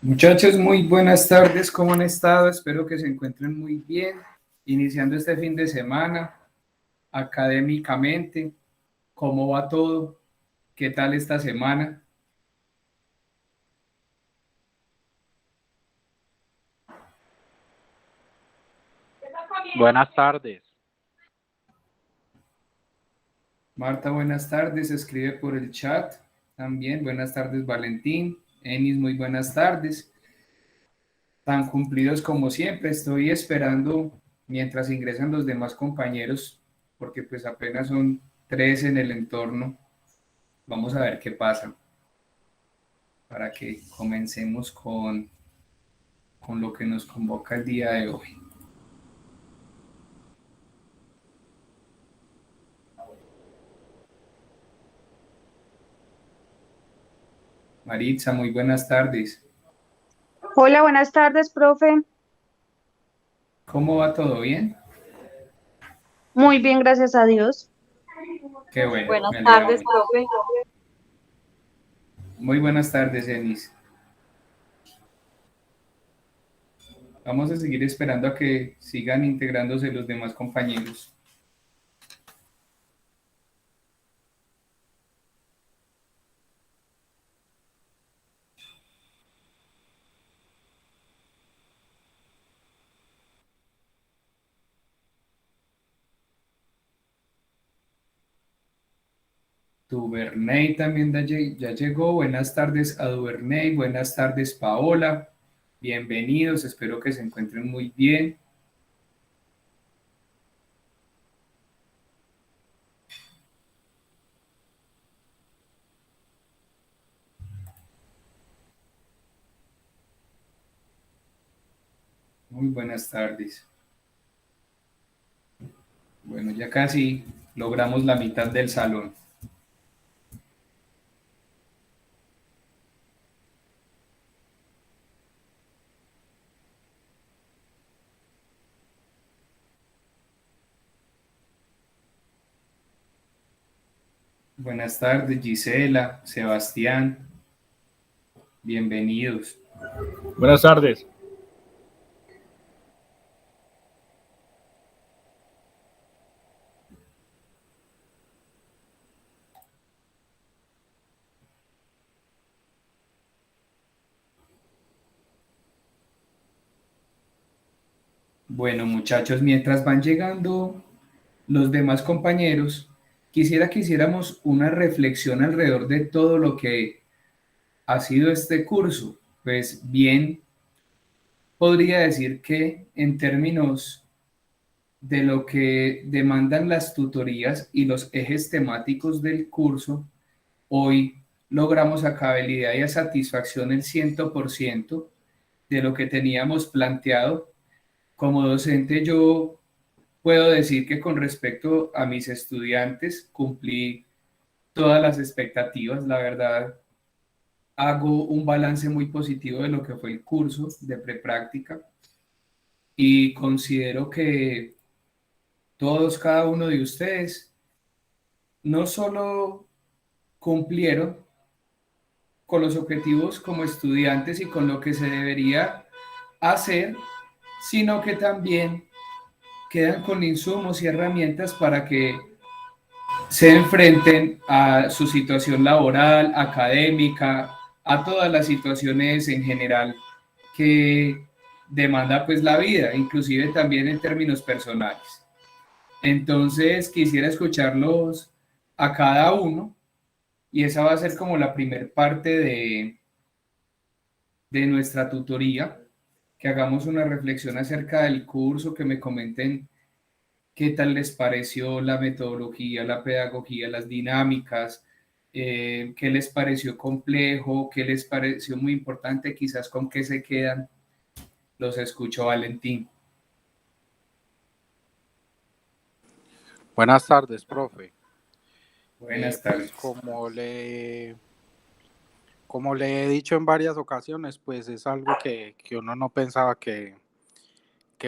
Muchachos, muy buenas tardes, ¿cómo han estado? Espero que se encuentren muy bien. Iniciando este fin de semana, académicamente, ¿cómo va todo? ¿Qué tal esta semana? Buenas tardes. Marta, buenas tardes, escribe por el chat. También, buenas tardes, Valentín. Enis, muy buenas tardes. Tan cumplidos como siempre, estoy esperando mientras ingresan los demás compañeros, porque pues apenas son tres en el entorno. Vamos a ver qué pasa para que comencemos con lo que nos convoca el día de hoy. Maritza, muy buenas tardes. Hola, buenas tardes, profe. ¿Cómo va todo bien? Muy bien, gracias a Dios. Qué bueno, Buenas me alegra tardes, mucho. profe. Muy buenas tardes, Enis. Vamos a seguir esperando a que sigan integrándose los demás compañeros. Duvernay también ya llegó. Buenas tardes a Duvernay. Buenas tardes, Paola. Bienvenidos. Espero que se encuentren muy bien. Muy buenas tardes. Bueno, ya casi logramos la mitad del salón. Buenas tardes, Gisela, Sebastián, bienvenidos. Buenas tardes. Bueno, muchachos, mientras van llegando los demás compañeros, quisiera que hiciéramos una reflexión alrededor de todo lo que ha sido este curso. Pues bien, podría decir que en términos de lo que demandan las tutorías y los ejes temáticos del curso, hoy logramos a cabalidad y a satisfacción el 100% de lo que teníamos planteado. Como docente, yo puedo decir que con respecto a mis estudiantes cumplí todas las expectativas. La verdad, hago un balance muy positivo de lo que fue el curso de prepráctica y considero que todos, cada uno de ustedes, no solo cumplieron con los objetivos como estudiantes y con lo que se debería hacer, sino que también quedan con insumos y herramientas para que se enfrenten a su situación laboral, académica, a todas las situaciones en general que demanda pues la vida, inclusive también en términos personales. Entonces quisiera escucharlos a cada uno y esa va a ser como la primer parte de nuestra tutoría, que hagamos una reflexión acerca del curso, que me comenten qué tal les pareció la metodología, la pedagogía, las dinámicas, qué les pareció complejo, qué les pareció muy importante, quizás con qué se quedan. Los escucho, Valentín. Buenas tardes, profe. Buenas Pues tardes. como le he dicho en varias ocasiones, pues es algo que uno no pensaba que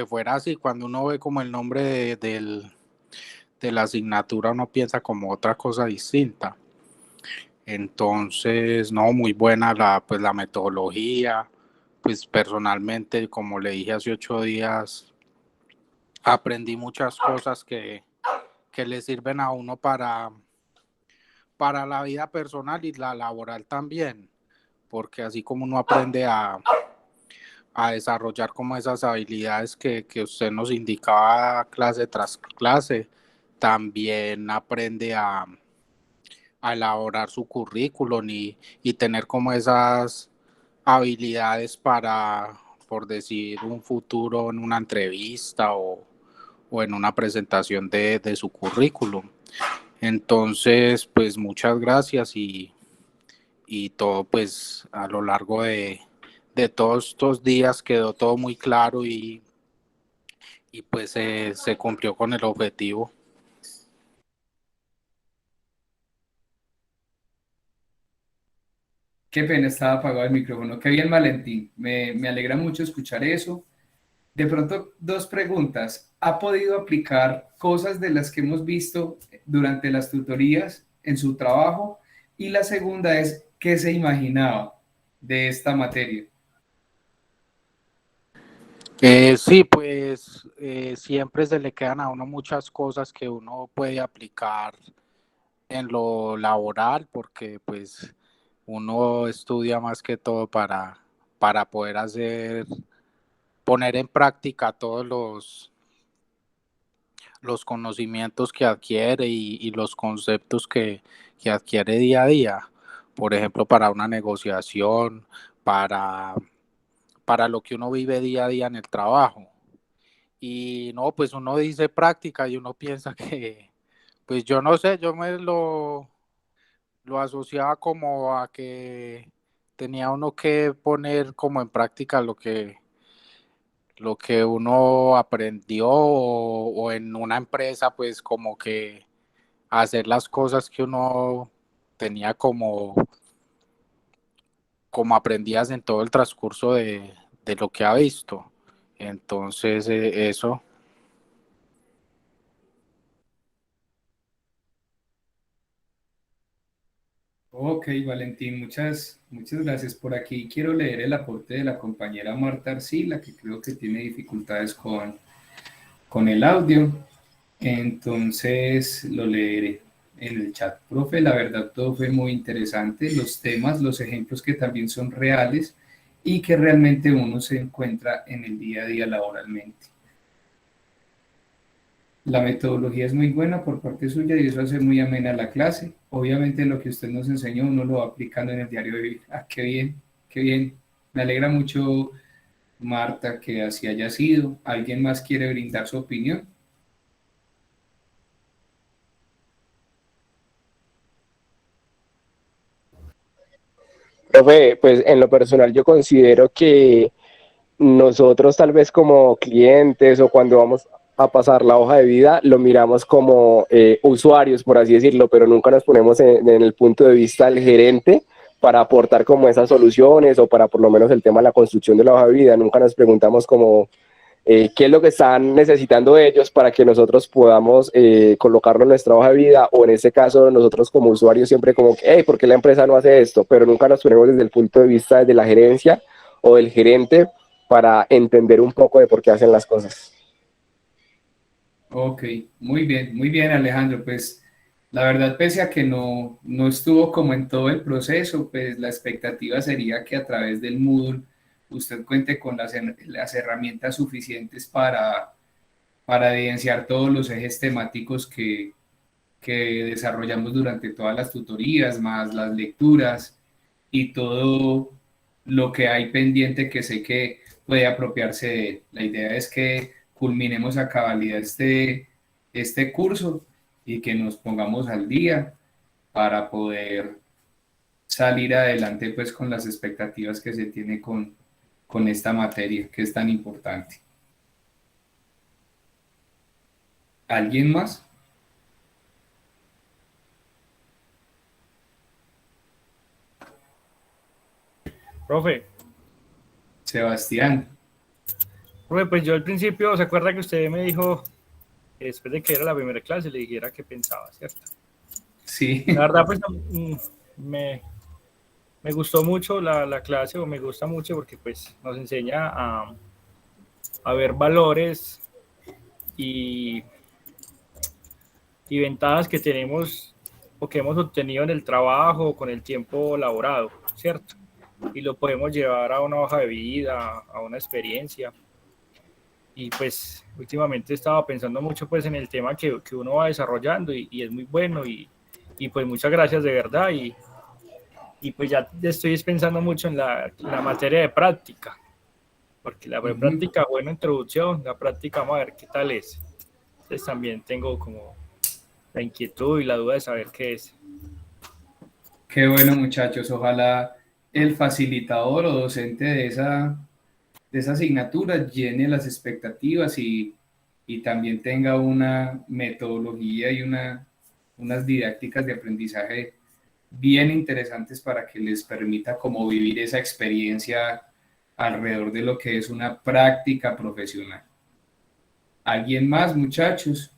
fuera así. Cuando uno ve como el nombre de la asignatura, uno piensa como otra cosa distinta. Entonces, no, muy buena pues la metodología, pues personalmente, como le dije hace 8 días, aprendí muchas cosas que le sirven a uno para la vida personal y la laboral también, porque así como uno aprende a desarrollar como esas habilidades que usted nos indicaba clase tras clase, también aprende a elaborar su currículum y tener como esas habilidades para, por decir, un futuro en una entrevista o en una presentación de su currículum. Entonces, pues muchas gracias y todo pues a lo largo de todos estos días quedó todo muy claro y pues se cumplió con el objetivo. Qué pena, estaba apagado el micrófono. Qué bien, Valentín. Me alegra mucho escuchar eso. De pronto, dos preguntas. ¿Ha podido aplicar cosas de las que hemos visto durante las tutorías en su trabajo? Y la segunda es, ¿qué se imaginaba de esta materia? Sí, pues siempre se le quedan a uno muchas cosas que uno puede aplicar en lo laboral, porque pues uno estudia más que todo para poder poner en práctica todos los conocimientos que adquiere y los conceptos que adquiere día a día. Por ejemplo, para una negociación, para, para lo que uno vive día a día en el trabajo. Y no, pues uno dice práctica y uno piensa que, pues yo no sé, yo lo asociaba como a que tenía uno que poner como en práctica lo que uno aprendió o en una empresa, pues como que hacer las cosas que uno tenía como aprendidas en todo el transcurso de lo que ha visto. Entonces, eso. Ok, Valentín, muchas gracias por aquí. Quiero leer el aporte de la compañera Marta Arcila, que creo que tiene dificultades con el audio. Entonces lo leeré en el chat. Profe, la verdad todo fue muy interesante, los temas, los ejemplos que también son reales y que realmente uno se encuentra en el día a día laboralmente. La metodología es muy buena por parte suya y eso hace muy amena la clase. Obviamente lo que usted nos enseñó uno lo va aplicando en el diario de vivir. Ah, qué bien, qué bien. Me alegra mucho, Marta, que así haya sido. ¿Alguien más quiere brindar su opinión? Profe, pues en lo personal yo considero que nosotros tal vez como clientes o cuando vamos a pasar la hoja de vida lo miramos como usuarios, por así decirlo, pero nunca nos ponemos en el punto de vista del gerente para aportar como esas soluciones o para por lo menos el tema de la construcción de la hoja de vida. Nunca nos preguntamos como qué es lo que están necesitando ellos para que nosotros podamos colocarlo en nuestra hoja de vida, o en este caso nosotros como usuarios siempre como que, hey, ¿por qué la empresa no hace esto? Pero nunca nos ponemos desde el punto de vista de la gerencia o del gerente para entender un poco de por qué hacen las cosas. Ok, muy bien Alejandro. Pues la verdad, pese a que no estuvo como en todo el proceso, pues la expectativa sería que a través del Moodle usted cuente con las herramientas suficientes para evidenciar todos los ejes temáticos que desarrollamos durante todas las tutorías, más las lecturas y todo lo que hay pendiente que sé que puede apropiarse de él. La idea es que culminemos a cabalidad este curso y que nos pongamos al día para poder salir adelante pues con las expectativas que se tiene con esta materia que es tan importante. ¿Alguien más? Profe, Sebastián. profe, pues yo al principio, ¿se acuerda que usted me dijo, que después de que era la primera clase, le dijera qué pensaba, ¿cierto? Sí. La verdad, pues me, me gustó mucho la clase, o me gusta mucho porque pues nos enseña a ver valores y, y ventajas que tenemos o que hemos obtenido en el trabajo con el tiempo laborado, ¿cierto? Y lo podemos llevar a una hoja de vida, a una experiencia. Y pues últimamente estaba pensando mucho pues en el tema que uno va desarrollando y es muy bueno y pues muchas gracias de verdad y pues ya estoy pensando mucho en la materia de práctica, porque la práctica, buena introducción, la práctica vamos a ver qué tal es. Entonces también tengo como la inquietud y la duda de saber qué es. Qué bueno, muchachos. Ojalá el facilitador o docente de esa asignatura llene las expectativas y también tenga una metodología y unas didácticas de aprendizaje bien interesantes para que les permita como vivir esa experiencia alrededor de lo que es una práctica profesional. ¿Alguien más, muchachos?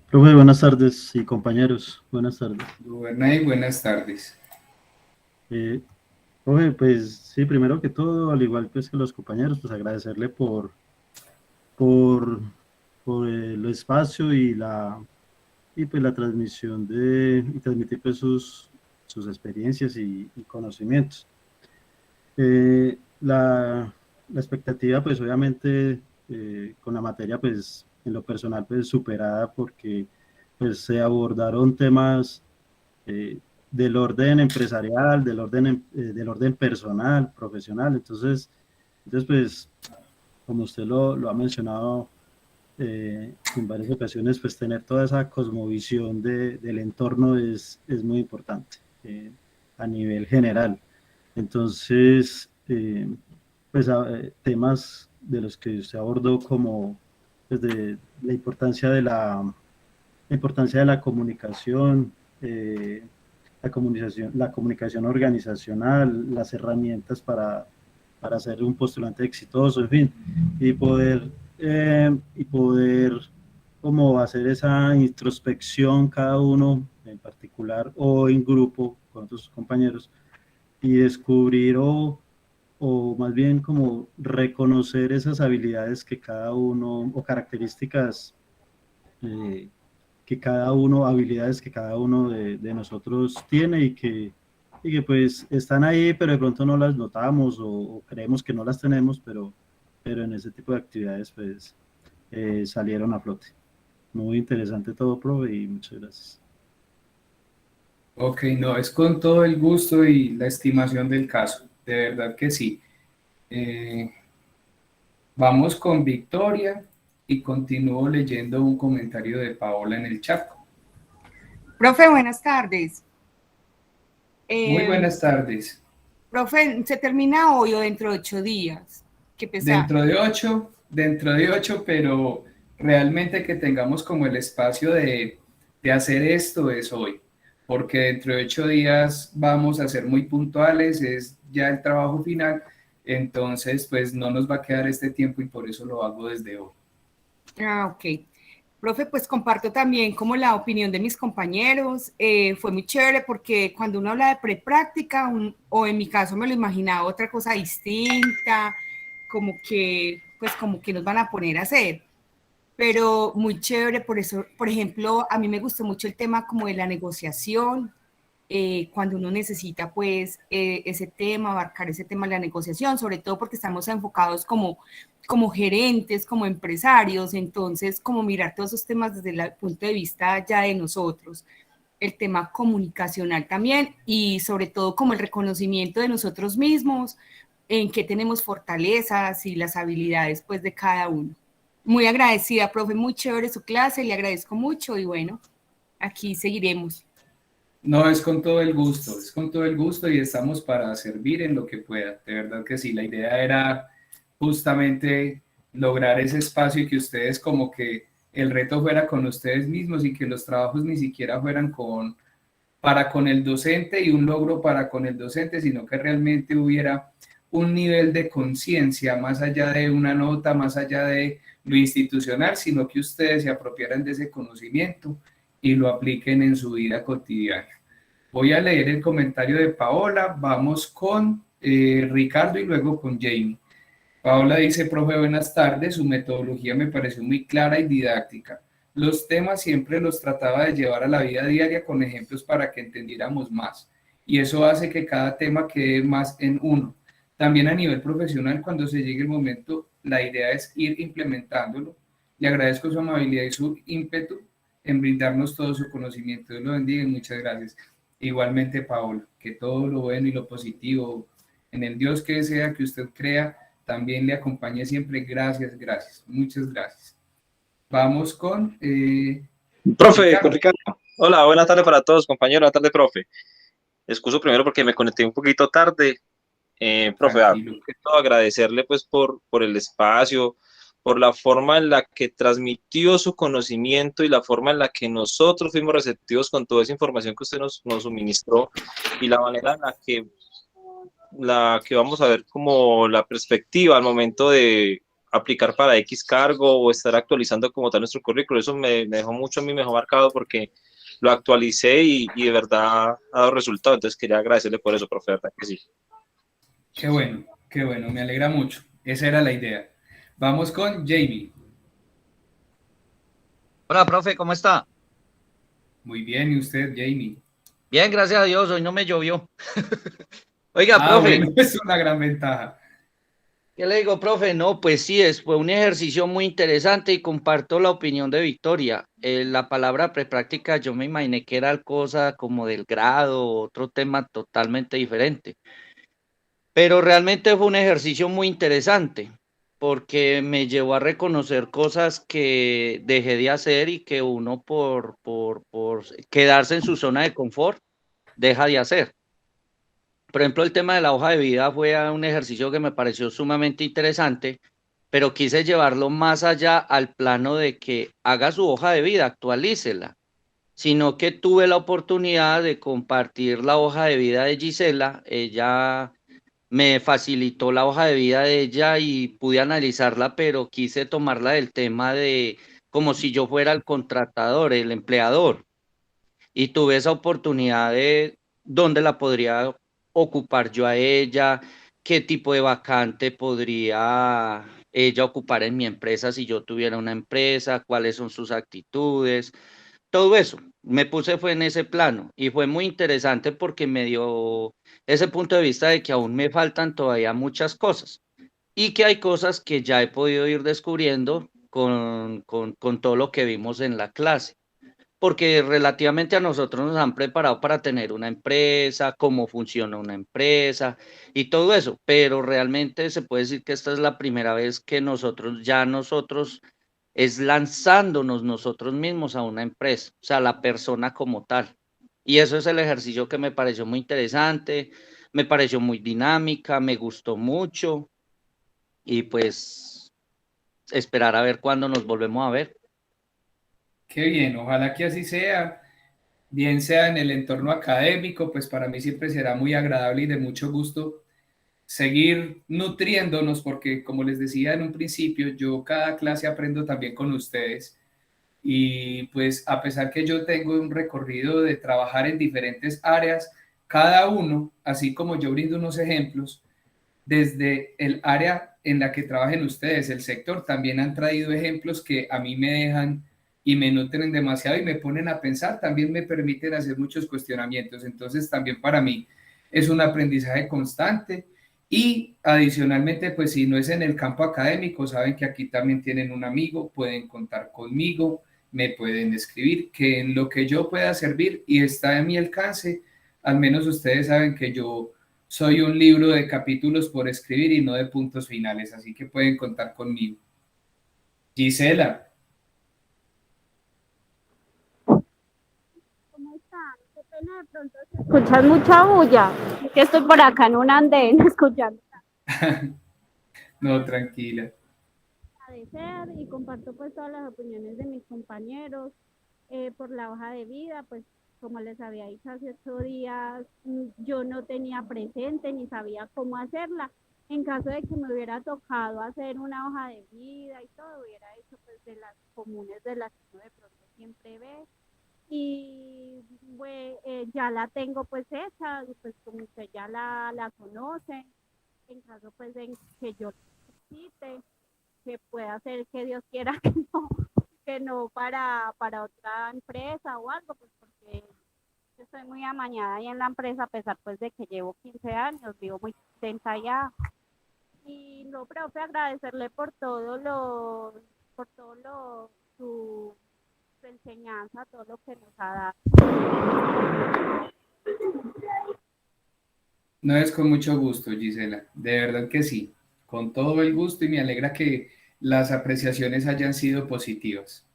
Profe, buenas tardes y compañeros, buenas tardes. Duvernay, buenas tardes. Eh, Profe, pues sí, primero que todo, al igual pues que los compañeros, pues agradecerle por, por el espacio y pues la transmisión y transmitir pues sus experiencias y conocimientos. La expectativa pues obviamente con la materia pues en lo personal pues superada porque pues se abordaron temas del orden empresarial, del orden personal, profesional. Entonces pues, como usted lo ha mencionado en varias ocasiones, pues tener toda esa cosmovisión del entorno es muy importante a nivel general. Entonces, pues temas de los que usted abordó como pues, de la importancia la importancia de la comunicación, la comunicación organizacional, las herramientas para ser un postulante exitoso, en fin, y poder como hacer esa introspección cada uno en particular o en grupo con otros compañeros y descubrir o más bien como reconocer esas habilidades que cada uno o características que cada uno, habilidades que cada uno de nosotros tiene y que pues están ahí, pero de pronto no las notamos o creemos que no las tenemos, pero en ese tipo de actividades pues salieron a flote. Muy interesante todo, profe, y muchas gracias. Ok, no, es con todo el gusto y la estimación del caso, de verdad que sí. Eh, Vamos con Victoria y continúo leyendo un comentario de Paola en el chat. Profe, buenas tardes. Muy buenas tardes. Profe, ¿se termina hoy o dentro de 8 días? Qué pesar. Dentro de 8, pero realmente que tengamos como el espacio de hacer esto es hoy, porque dentro de 8 días vamos a ser muy puntuales, es ya el trabajo final, entonces pues no nos va a quedar este tiempo y por eso lo hago desde hoy. Ok. Profe, pues comparto también como la opinión de mis compañeros. Fue muy chévere porque cuando uno habla de prepráctica, o en mi caso me lo imaginaba otra cosa distinta, pues como que nos van a poner a hacer. Pero muy chévere, por eso, por ejemplo, a mí me gustó mucho el tema como de la negociación, cuando uno necesita pues ese tema, abarcar ese tema de la negociación, sobre todo porque estamos enfocados como gerentes, como empresarios, entonces como mirar todos esos temas desde el punto de vista ya de nosotros, el tema comunicacional también y sobre todo como el reconocimiento de nosotros mismos, en qué tenemos fortalezas y las habilidades pues de cada uno. Muy agradecida, profe, muy chévere su clase, le agradezco mucho y bueno, aquí seguiremos. No, es con todo el gusto y estamos para servir en lo que pueda. De verdad que sí, la idea era justamente lograr ese espacio y que ustedes como que el reto fuera con ustedes mismos y que los trabajos ni siquiera fueran para con el docente y un logro para con el docente, sino que realmente hubiera un nivel de conciencia más allá de una nota, más allá de lo institucional, sino que ustedes se apropiaran de ese conocimiento y lo apliquen en su vida cotidiana. Voy a leer el comentario de Paola, vamos con Ricardo y luego con Jamie. Paola dice: profe, buenas tardes, su metodología me pareció muy clara y didáctica. Los temas siempre los trataba de llevar a la vida diaria con ejemplos para que entendiéramos más. Y eso hace que cada tema quede más en uno. También a nivel profesional, cuando se llegue el momento, la idea es ir implementándolo. Le agradezco su amabilidad y su ímpetu en brindarnos todo su conocimiento. Dios lo bendiga y muchas gracias. Igualmente, Paola, que todo lo bueno y lo positivo en el Dios que sea que usted crea también le acompañe siempre. Gracias, gracias, muchas gracias. Vamos con Profe, Ricardo. con Ricardo. Hola, buenas tardes para todos, compañeros. Buenas tardes, profe. Excuso primero porque me conecté un poquito tarde. Profe, Tranquilo. quiero agradecerle pues por el espacio, por la forma en la que transmitió su conocimiento y la forma en la que nosotros fuimos receptivos con toda esa información que usted nos suministró y la manera en la que vamos a ver como la perspectiva al momento de aplicar para X cargo o estar actualizando como tal nuestro currículo. Eso me dejó mucho, a mí me dejó marcado porque lo actualicé y de verdad ha dado resultado. Entonces quería agradecerle por eso, profe, verdad que sí. Qué bueno, me alegra mucho. Esa era la idea. Vamos con Jamie. Hola, profe, ¿cómo está? Muy bien, ¿y usted, Jamie? Bien, gracias a Dios, hoy no me llovió. Oiga, profe, Bueno, es una gran ventaja. ¿qué le digo, profe? No, pues sí, fue un ejercicio muy interesante y comparto la opinión de Victoria. La palabra prepráctica yo me imaginé que era cosa como del grado, otro tema totalmente diferente. Pero realmente fue un ejercicio muy interesante porque me llevó a reconocer cosas que dejé de hacer y que uno por quedarse en su zona de confort deja de hacer. Por ejemplo, el tema de la hoja de vida fue un ejercicio que me pareció sumamente interesante, pero quise llevarlo más allá al plano de que haga su hoja de vida, actualícela, sino que tuve la oportunidad de compartir la hoja de vida de Gisela. Ella me facilitó la hoja de vida de ella y pude analizarla, pero quise tomarla del tema de como si yo fuera el contratador, el empleador, y tuve esa oportunidad de dónde la podría ocupar yo a ella, qué tipo de vacante podría ella ocupar en mi empresa si yo tuviera una empresa, cuáles son sus actitudes, todo eso. Me puse fue en ese plano y fue muy interesante porque me dio ese punto de vista de que aún me faltan todavía muchas cosas y que hay cosas que ya he podido ir descubriendo con todo lo que vimos en la clase, porque relativamente a nosotros nos han preparado para tener una empresa, cómo funciona una empresa y todo eso, pero realmente se puede decir que esta es la primera vez que nosotros es lanzándonos nosotros mismos a una empresa, o sea, la persona como tal. Y eso es el ejercicio que me pareció muy interesante, me pareció muy dinámica, me gustó mucho y pues esperar a ver cuándo nos volvemos a ver. Qué bien, ojalá que así sea. Bien sea en el entorno académico, pues para mí siempre será muy agradable y de mucho gusto seguir nutriéndonos, porque como les decía en un principio, yo cada clase aprendo también con ustedes. Y pues a pesar que yo tengo un recorrido de trabajar en diferentes áreas, cada uno, así como yo brindo unos ejemplos, desde el área en la que trabajen ustedes, el sector, también han traído ejemplos que a mí me dejan y me nutren demasiado y me ponen a pensar, también me permiten hacer muchos cuestionamientos. Entonces también para mí es un aprendizaje constante y adicionalmente, pues si no es en el campo académico, saben que aquí también tienen un amigo, pueden contar conmigo, me pueden escribir, que en lo que yo pueda servir y está a mi alcance, al menos ustedes saben que yo soy un libro de capítulos por escribir y no de puntos finales, así que pueden contar conmigo. Gisela. ¿Cómo están? Qué pena de pronto si escuchas mucha bulla, que estoy por acá en un andén escuchando. No, tranquila. Agradecer y comparto pues todas las opiniones de mis compañeros por la hoja de vida, pues como les había dicho hace 8 días, yo no tenía presente ni sabía cómo hacerla. En caso de que me hubiera tocado hacer una hoja de vida y todo, hubiera hecho pues de las comunes de las que uno de pronto siempre ve. Y ya la tengo pues hecha, y pues como usted ya la conoce, en caso pues de que yo necesite, que pueda ser que Dios quiera que no para otra empresa o algo, pues porque yo estoy muy amañada ahí en la empresa, a pesar pues de que llevo 15 años, vivo muy contenta ya. Y no, profe, agradecerle por todo su enseñanza, todo lo que nos ha dado. No, es con mucho gusto, Gisela, de verdad que sí, con todo el gusto, y me alegra que las apreciaciones hayan sido positivas.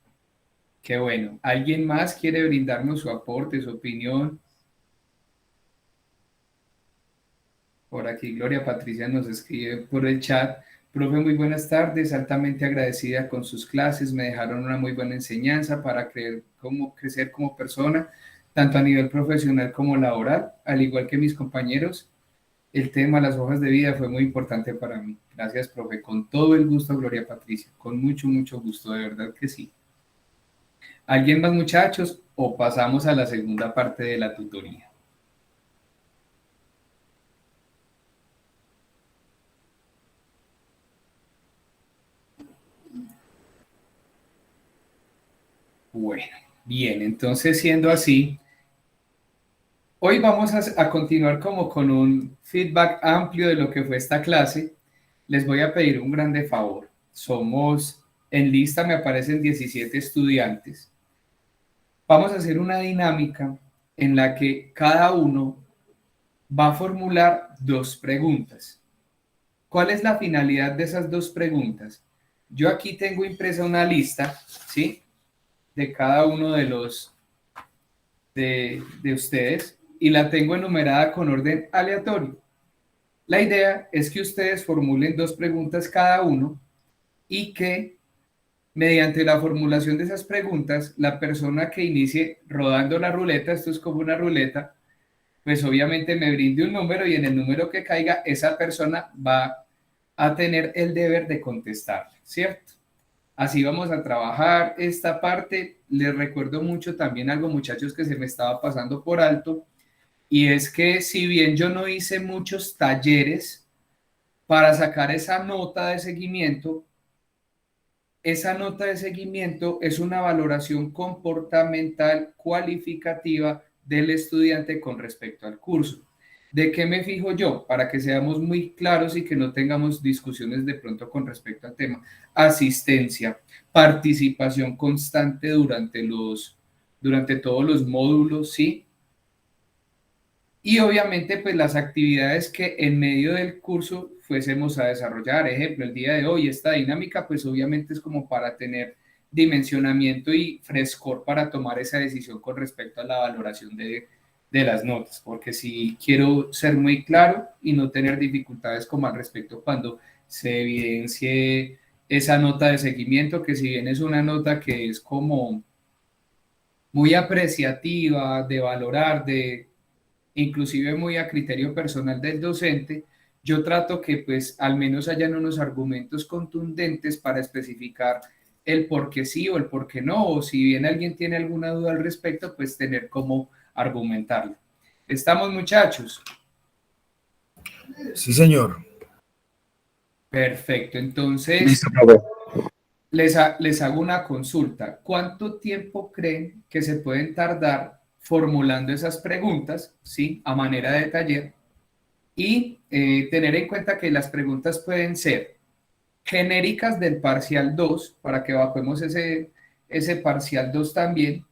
Qué bueno. ¿Alguien más quiere brindarnos su aporte, su opinión? Por aquí Gloria Patricia nos escribe por el chat: profe, muy buenas tardes, altamente agradecida con sus clases, me dejaron una muy buena enseñanza para crecer como persona, tanto a nivel profesional como laboral, al igual que mis compañeros. El tema, las hojas de vida, fue muy importante para mí. Gracias, profe. Con todo el gusto, Gloria Patricia. Con mucho, mucho gusto, de verdad que sí. ¿Alguien más, muchachos? ¿O pasamos a la segunda parte de la tutoría? Bueno, bien, entonces siendo así, hoy vamos a continuar como con un feedback amplio de lo que fue esta clase. Les voy a pedir un grande favor. En lista me aparecen 17 estudiantes. Vamos a hacer una dinámica en la que cada uno va a formular 2 preguntas. ¿Cuál es la finalidad de esas 2 preguntas? Yo aquí tengo impresa una lista, ¿sí?, de cada uno de ustedes, y la tengo enumerada con orden aleatorio. La idea es que ustedes formulen 2 preguntas cada uno y que mediante la formulación de esas preguntas, la persona que inicie rodando la ruleta, esto es como una ruleta, pues obviamente me brinde un número, y en el número que caiga, esa persona va a tener el deber de contestar, ¿cierto? Así vamos a trabajar esta parte. Les recuerdo mucho también algo, muchachos, que se me estaba pasando por alto, y es que si bien yo no hice muchos talleres para sacar esa nota de seguimiento, esa nota de seguimiento es una valoración comportamental cualificativa del estudiante con respecto al curso. ¿De qué me fijo yo? Para que seamos muy claros y que no tengamos discusiones de pronto con respecto al tema. Asistencia, participación constante durante todos los módulos, ¿sí? Y obviamente, pues las actividades que en medio del curso fuésemos a desarrollar. Ejemplo, el día de hoy, esta dinámica, pues obviamente es como para tener dimensionamiento y frescor para tomar esa decisión con respecto a la valoración de las notas, porque si quiero ser muy claro y no tener dificultades como al respecto cuando se evidencie esa nota de seguimiento, que si bien es una nota que es como muy apreciativa, de valorar, inclusive muy a criterio personal del docente, yo trato que pues al menos hayan unos argumentos contundentes para especificar el por qué sí o el por qué no, o si bien alguien tiene alguna duda al respecto, pues tener cómo argumentarlo. ¿Estamos, muchachos? Sí, señor. Perfecto, entonces Listo, profe. les hago una consulta. ¿Cuánto tiempo creen que se pueden tardar formulando esas preguntas, ¿sí?, a manera de taller? Y tener en cuenta que las preguntas pueden ser genéricas del parcial 2, para que evacuemos ese parcial 2 también,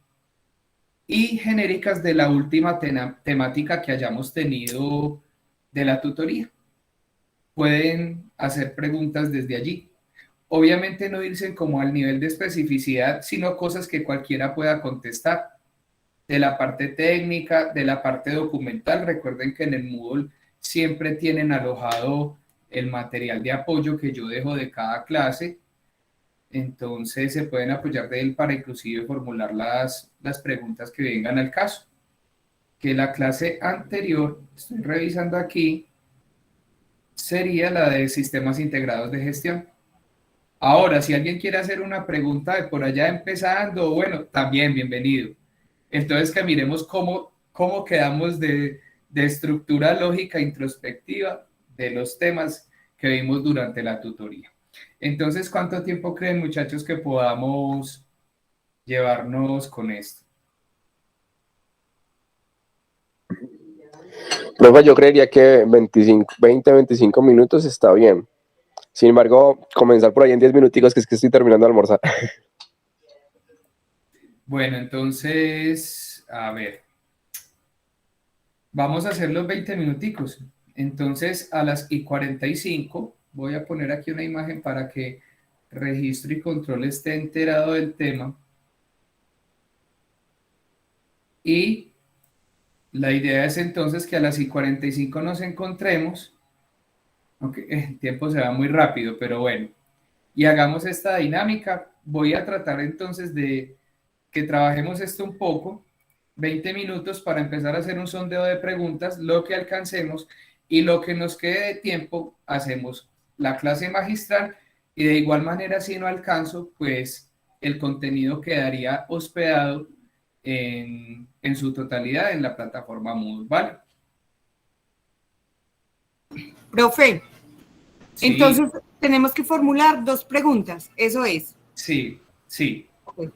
y genéricas de la última temática que hayamos tenido de la tutoría. Pueden hacer preguntas desde allí. Obviamente no irse como al nivel de especificidad, sino cosas que cualquiera pueda contestar. De la parte técnica, de la parte documental. Recuerden que en el Moodle siempre tienen alojado el material de apoyo que yo dejo de cada clase. Entonces se pueden apoyar de él para inclusive formular las preguntas que vengan al caso. Que la clase anterior, estoy revisando aquí, sería la de sistemas integrados de gestión. Ahora, si alguien quiere hacer una pregunta de por allá empezando, bueno, también bienvenido. Entonces, que miremos cómo quedamos de estructura lógica introspectiva de los temas que vimos durante la tutoría. Entonces, ¿cuánto tiempo creen, muchachos, que podamos llevarnos con esto? Profe, yo creería que 25 minutos está bien. Sin embargo, comenzar por ahí en 10 minuticos, que es que estoy terminando de almorzar. Bueno, entonces, a ver, vamos a hacer los 20 minuticos. Entonces, a las y 45, voy a poner aquí una imagen para que registro y control esté enterado del tema. Y la idea es entonces que a las y 45 nos encontremos, aunque el tiempo se va muy rápido, pero bueno, y hagamos esta dinámica. Voy a tratar entonces de que trabajemos esto un poco, 20 minutos para empezar a hacer un sondeo de preguntas, lo que alcancemos y lo que nos quede de tiempo, hacemos la clase magistral y de igual manera si no alcanzo, pues el contenido quedaría hospedado en su totalidad en la plataforma Moodle, ¿vale? Profe, Sí, entonces tenemos que formular 2 preguntas, eso es. sí, sí. Ok.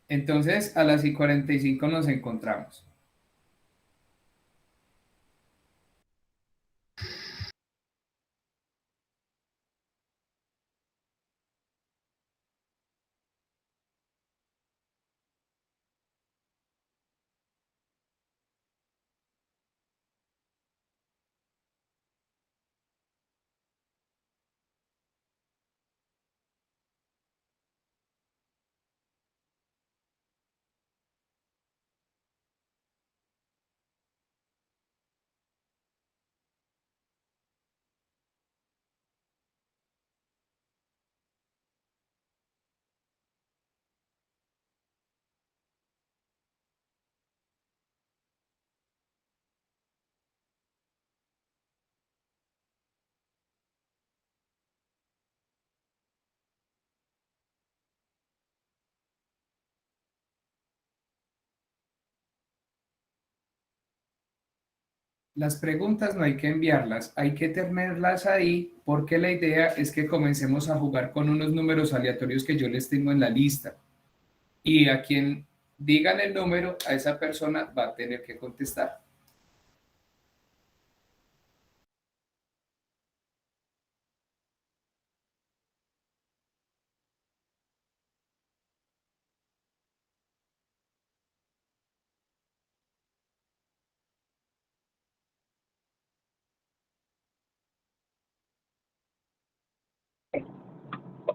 Entonces a las y 45 nos encontramos. Las preguntas no hay que enviarlas, hay que tenerlas ahí porque la idea es que comencemos a jugar con unos números aleatorios que yo les tengo en la lista. Y a quien digan el número, a esa persona va a tener que contestar.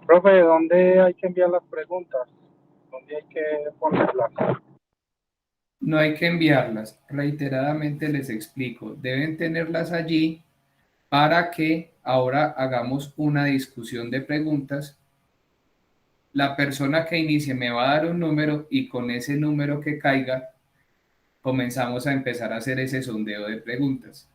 Profe, ¿dónde hay que enviar las preguntas? ¿Dónde hay que ponerlas? No hay que enviarlas, reiteradamente les explico, deben tenerlas allí para que ahora hagamos una discusión de preguntas. La persona que inicie me va a dar un número y con ese número que caiga comenzamos a empezar a hacer ese sondeo de preguntas.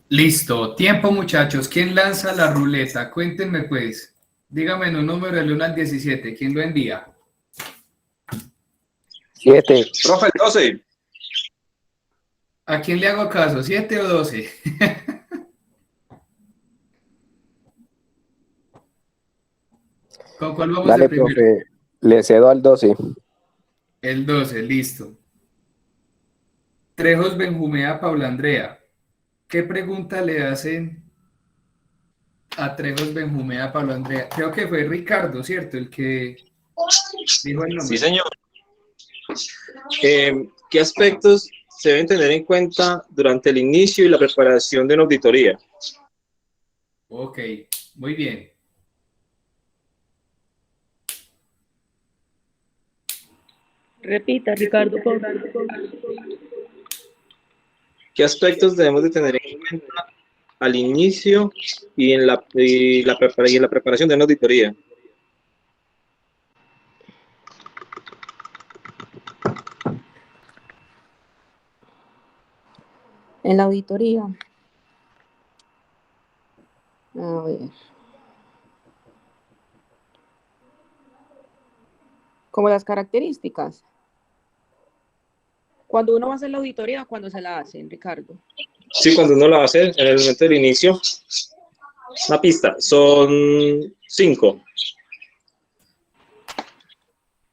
Listo. Tiempo, muchachos. ¿Quién lanza la ruleta? Cuéntenme, pues. Dígame en un número del 1 al 17. ¿Quién lo envía? 7. Profe, el 12. ¿A quién le hago caso? ¿7 o 12? ¿Con cuál vamos de Dale, primero? profe, le cedo al 12. El 12, listo. Trejos Benjumea Paula Andrea. ¿Qué pregunta le hacen a Trejos Benjumea Paula Andrea? Creo que fue Ricardo, ¿cierto? El que dijo el Sí, nombre. señor. ¿Qué aspectos se deben tener en cuenta durante el inicio y la preparación de una auditoría? Ok, muy bien. Repita, Ricardo, por favor. ¿Qué aspectos debemos de tener en cuenta al inicio y en la preparación de una auditoría? En la auditoría. A ver. Como las características. Cuando uno va a hacer la auditoría, cuando se la hacen, Ricardo. Sí, cuando uno la va a hacer en el momento del inicio. Una pista, son 5.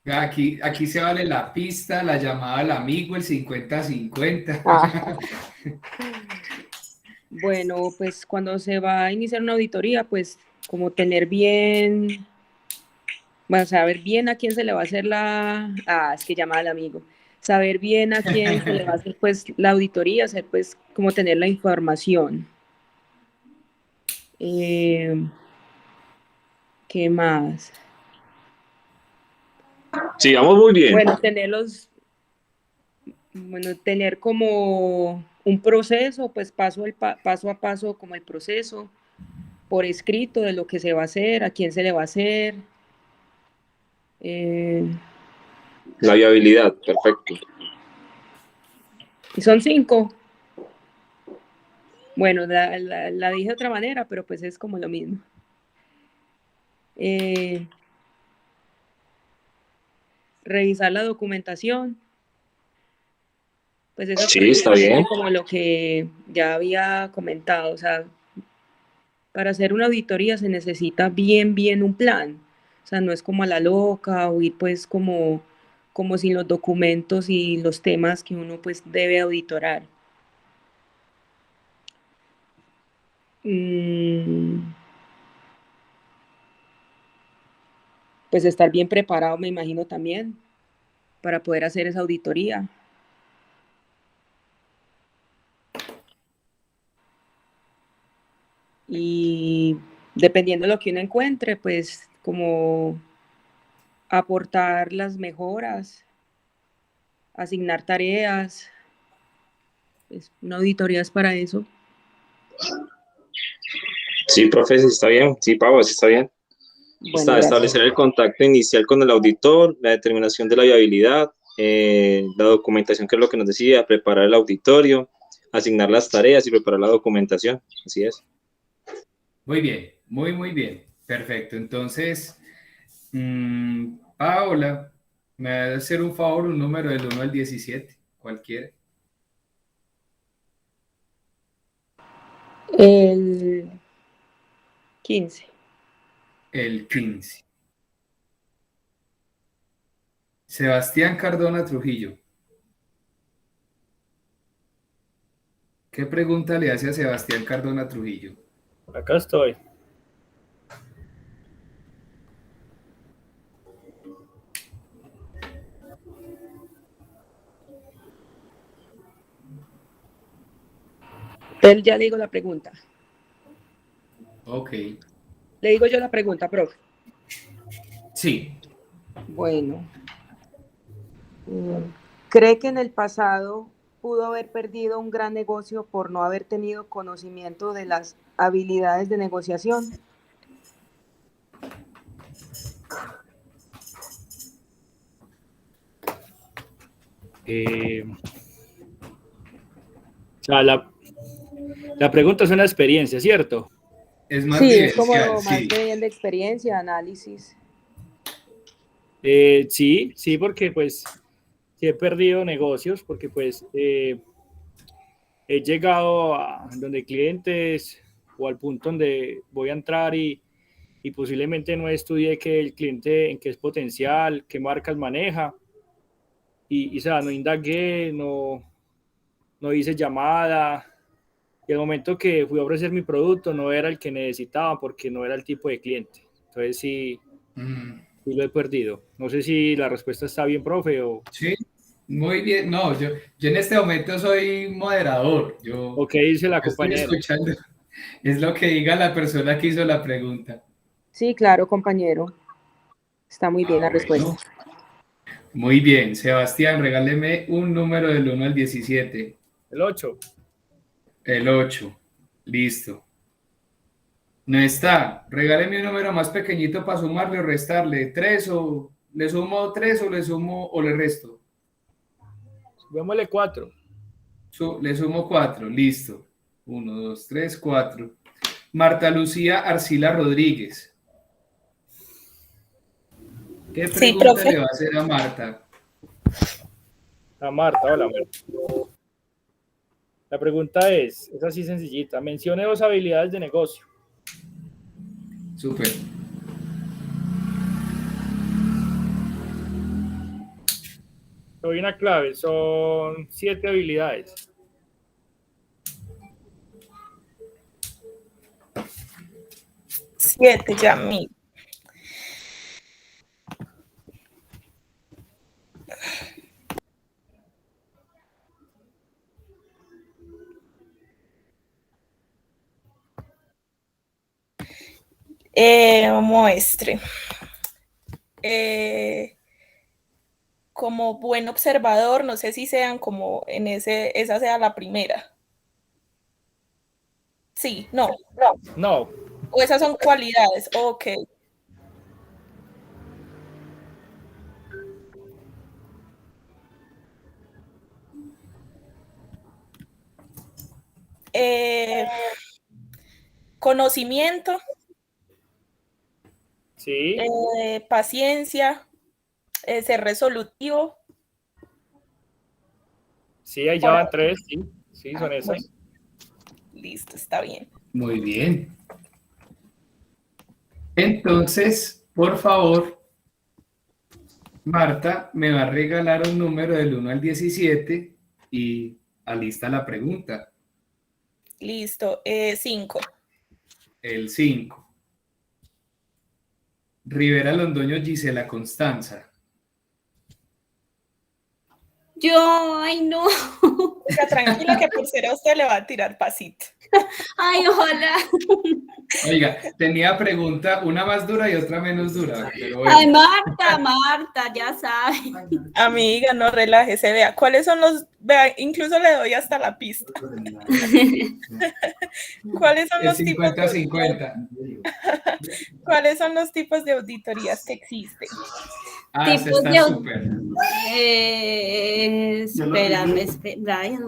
Aquí se vale la pista, la llamada al amigo, el 50-50. Ah. Bueno, pues cuando se va a iniciar una auditoría, pues como tener bien, bueno, saber bien a quién se le va a hacer es que llamada al amigo. Saber bien a quién se le va a hacer pues la auditoría, hacer pues como tener la información. ¿Qué más? Sí, vamos muy bien. Bueno, tener como un proceso, pues paso a paso como el proceso, por escrito de lo que se va a hacer, a quién se le va a hacer. La viabilidad, perfecto. Y son 5. Bueno, la dije de otra manera, pero pues es como lo mismo. Revisar la documentación. Pues eso Sí, está bien. como lo que ya había comentado, o sea, para hacer una auditoría se necesita bien un plan. O sea, no es como a la loca o ir pues como sin los documentos y los temas que uno pues debe auditorar. Pues estar bien preparado, me imagino también, para poder hacer esa auditoría. Y dependiendo de lo que uno encuentre, pues como aportar las mejoras, asignar tareas. Pues una auditoría es para eso. Sí, profe, sí está bien. Sí, Pablo, sí está bien. Bueno, Establecer el contacto inicial con el auditor, la determinación de la viabilidad, la documentación, que es lo que nos decía, preparar el auditorio, asignar las tareas y preparar la documentación. Así es. Muy bien, muy bien. Perfecto. Entonces, Paola, me va a hacer un favor, un número del 1 al 17, cualquiera. El 15. El 15. Sebastián Cardona Trujillo. ¿Qué pregunta le hace a Sebastián Cardona Trujillo? Acá estoy. Él ya le digo la pregunta. Ok. Le digo yo la pregunta, profe. Sí. Bueno. ¿Cree que en el pasado pudo haber perdido un gran negocio por no haber tenido conocimiento de las habilidades de negociación? O sea, La pregunta es una experiencia, ¿cierto? Es más Sí, es como vivencial, más sí. de experiencia, análisis. Sí, porque pues sí he perdido negocios, porque pues he llegado a donde clientes o al punto donde voy a entrar y posiblemente no estudié que el cliente en qué es potencial, qué marcas maneja y o sea, no indagué, no hice llamada y al momento que fui a ofrecer mi producto no era el que necesitaba porque no era el tipo de cliente. Entonces sí lo he perdido. No sé si la respuesta está bien, profe, o... Sí, muy bien. No, yo en este momento soy moderador. ¿O qué dice la Yo estoy compañera? escuchando. Es lo que diga la persona que hizo la pregunta. Sí, claro, compañero. Está muy bien la respuesta. Bueno. Muy bien. Sebastián, regáleme un número del 1 al 17. El 8. El 8. Listo. No está. Regáleme un número más pequeñito para sumarle o restarle. 3 o le sumo 3 o le sumo o le resto. Sumémosle 4. Le sumo 4. Listo. 1, 2, 3, 4. Marta Lucía Arcila Rodríguez. ¿Qué Sí, pregunta profe. le va a hacer a Marta? A Marta, hola Marta. La pregunta es así sencillita. Mencione 2 habilidades de negocio. Súper. Doy una clave, son 7 habilidades. Siete, ya mí. Muestre. Como buen observador, no sé si sean como esa sea la primera. Sí, no. No. O esas son cualidades, ok. Conocimiento. Sí. Paciencia. Ser resolutivo. Sí, ahí ya van 3, sí, son esas. Bueno. Listo, está bien. Muy bien. Entonces, por favor, Marta me va a regalar un número del 1 al 17 y alista la pregunta. Listo, 5. El 5. Rivera Londoño Gisela Constanza. Yo, ay no. Oiga, tranquila que por ser a usted le va a tirar pasito. Ay, ojalá. Oiga, tenía pregunta, una más dura y otra menos dura. Pero bueno. Ay, Marta, ya sabe. Amiga, no relájese, vea, ¿cuáles son los, vea, incluso le doy hasta la pista. ¿Cuáles son los tipos? 50-50. ¿Cuáles son los tipos de auditorías que existen? Ah, se está súper. Espérame, Brian.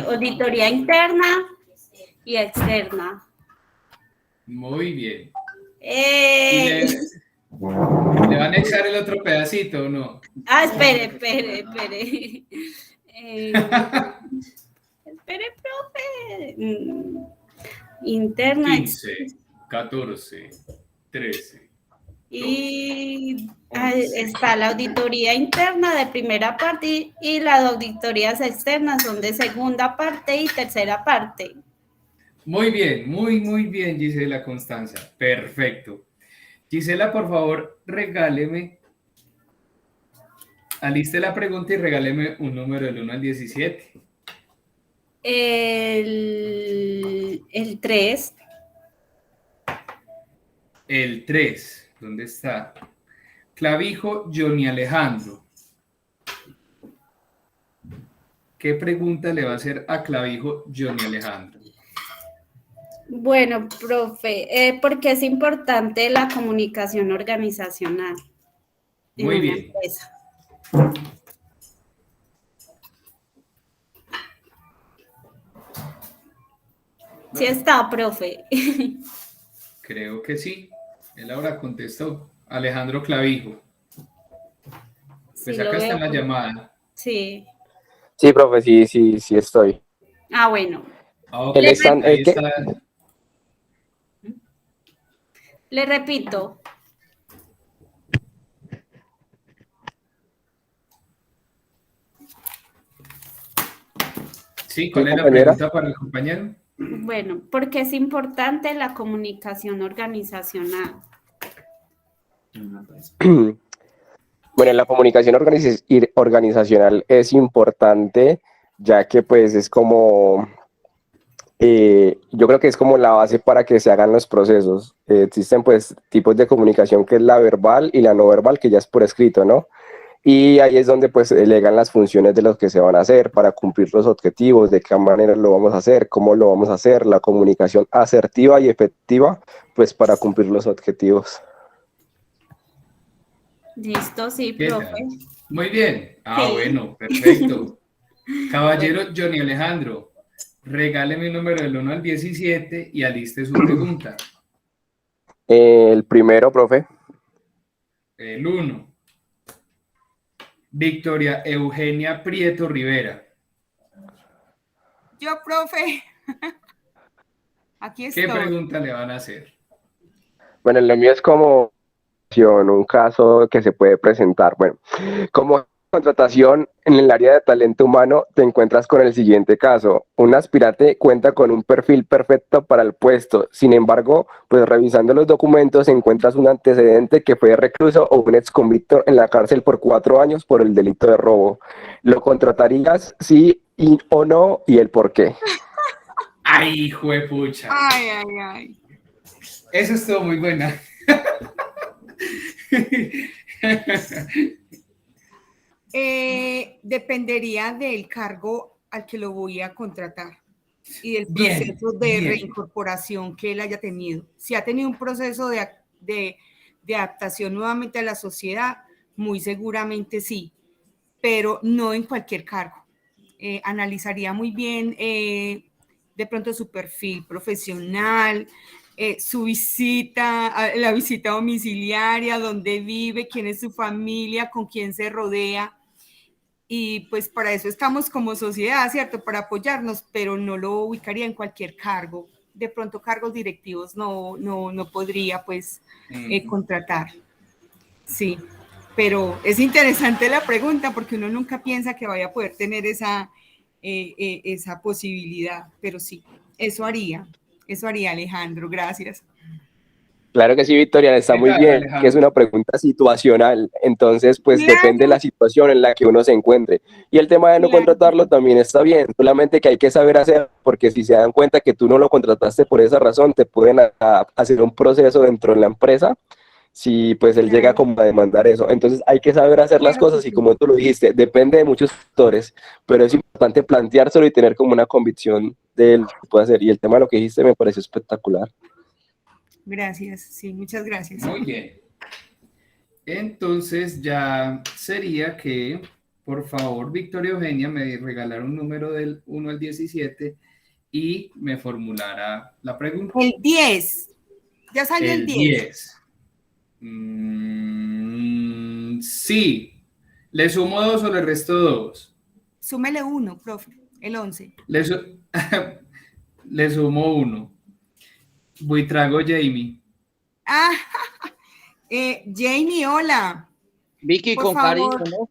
Auditoría interna y externa. Muy bien. ¿Le van a anexar el otro pedacito o no? Ah, espere. Espere, profe. Interna. 15, 14, 13. Y está la auditoría interna de primera parte y las auditorías externas son de segunda parte y tercera parte. Muy bien, muy bien, Gisela Constanza. Perfecto. Gisela, por favor, regáleme, aliste la pregunta y regáleme un número del 1 al 17. El 3. El 3, ¿dónde está? Clavijo Johnny Alejandro. ¿Qué pregunta le va a hacer a Clavijo Johnny Alejandro? Bueno, profe, porque es importante la comunicación organizacional. Muy bien. Sí está, profe. Creo que sí. Él ahora contestó. Alejandro Clavijo. Pues Sí, lo acá está veo. en la llamada. Sí. Sí, profe, sí estoy. Ah, bueno. Ah, ok, Él Le, está, ahí ¿qué? está. le repito, Sí, Sí, ¿cuál es la compañera. pregunta para el compañero? bueno, porque es importante la comunicación organizacional. Bueno, la comunicación organizacional es importante, ya que pues es como, yo creo que es como la base para que se hagan los procesos. Existen pues tipos de comunicación que es la verbal y la no verbal, que ya es por escrito, ¿no? Y ahí es donde pues delegan las funciones de lo que se van a hacer para cumplir los objetivos, de qué manera lo vamos a hacer, cómo lo vamos a hacer, la comunicación asertiva y efectiva, pues para cumplir los objetivos. Listo, sí, ¿Qué profe. tal? Muy bien. Ah, Sí. bueno, perfecto. Caballero Bueno, Johnny Alejandro, regáleme un número del 1 al 17 y aliste su pregunta. El primero, profe. El 1. Victoria Eugenia Prieto Rivera. Yo, profe. Aquí ¿Qué estoy. pregunta le van a hacer? Bueno, lo mío es como un caso que se puede presentar. Bueno, como contratación en el área de talento humano, te encuentras con el siguiente caso. Un aspirante cuenta con un perfil perfecto para el puesto. Sin embargo, pues revisando los documentos encuentras un antecedente que fue recluso o un exconvicto en la cárcel por 4 años por el delito de robo. ¿Lo contratarías sí o no y el por qué? ¡Ay, hijo de pucha! Ay, ay, ay. Eso estuvo muy buena. Dependería del cargo al que lo voy a contratar y del Bien, proceso de bien. reincorporación que él haya tenido. Si ha tenido un proceso de adaptación nuevamente a la sociedad, muy seguramente sí, pero no en cualquier cargo. Analizaría muy bien de pronto su perfil profesional, su visita, la visita domiciliaria, dónde vive, quién es su familia, con quién se rodea. Y pues para eso estamos como sociedad, ¿cierto? Para apoyarnos, pero no lo ubicaría en cualquier cargo. De pronto cargos directivos no podría pues contratar. Sí, pero es interesante la pregunta porque uno nunca piensa que vaya a poder tener esa posibilidad, pero sí, eso haría Alejandro, gracias. Claro que sí, Victoria, está ¿Qué muy tal, bien, que es Alejandro? una pregunta situacional, entonces pues depende de Claro, la situación en la que uno se encuentre. Y el tema de no claro. contratarlo también está bien, solamente que hay que saber hacer, porque si se dan cuenta que tú no lo contrataste por esa razón, te pueden hacer un proceso dentro de la empresa si pues él llega Claro, como a demandar eso. Entonces hay que saber hacer las claro que cosas y sí. como tú lo dijiste, depende de muchos factores, pero es importante planteárselo y tener como una convicción de lo que puede hacer. Y el tema de lo que dijiste me pareció espectacular. Gracias, sí, muchas gracias. Muy bien. Entonces ya sería que, por favor, Victoria Eugenia, me regalara un número del 1 al 17 y me formulara la pregunta. El 10, ya salió el El 10. 10. Sí. ¿Le sumo 2 o le resto 2? Súmele 1, profe, el 11. Le sumo 1. Buitrago Jamie. Ah, Jamie, hola. Vicky, Por con cariño, favor, ¿no?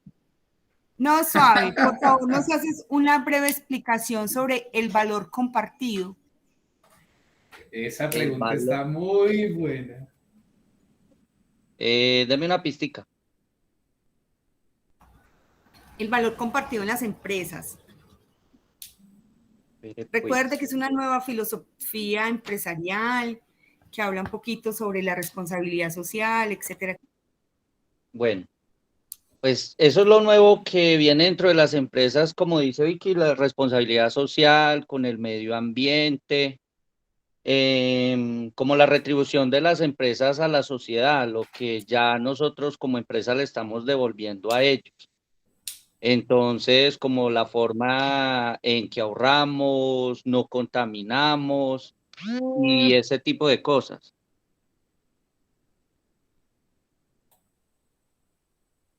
no suave, por favor, nos haces una breve explicación sobre el valor compartido. Esa El pregunta valor. está muy buena. Deme una pistica. El valor compartido en las empresas. Recuerde Pues, que es una nueva filosofía empresarial que habla un poquito sobre la responsabilidad social, etcétera. bueno, pues eso es lo nuevo que viene dentro de las empresas, como dice Vicky, la responsabilidad social con el medio ambiente, como la retribución de las empresas a la sociedad, lo que ya nosotros como empresa le estamos devolviendo a ellos. Entonces, como la forma en que ahorramos, no contaminamos y ese tipo de cosas.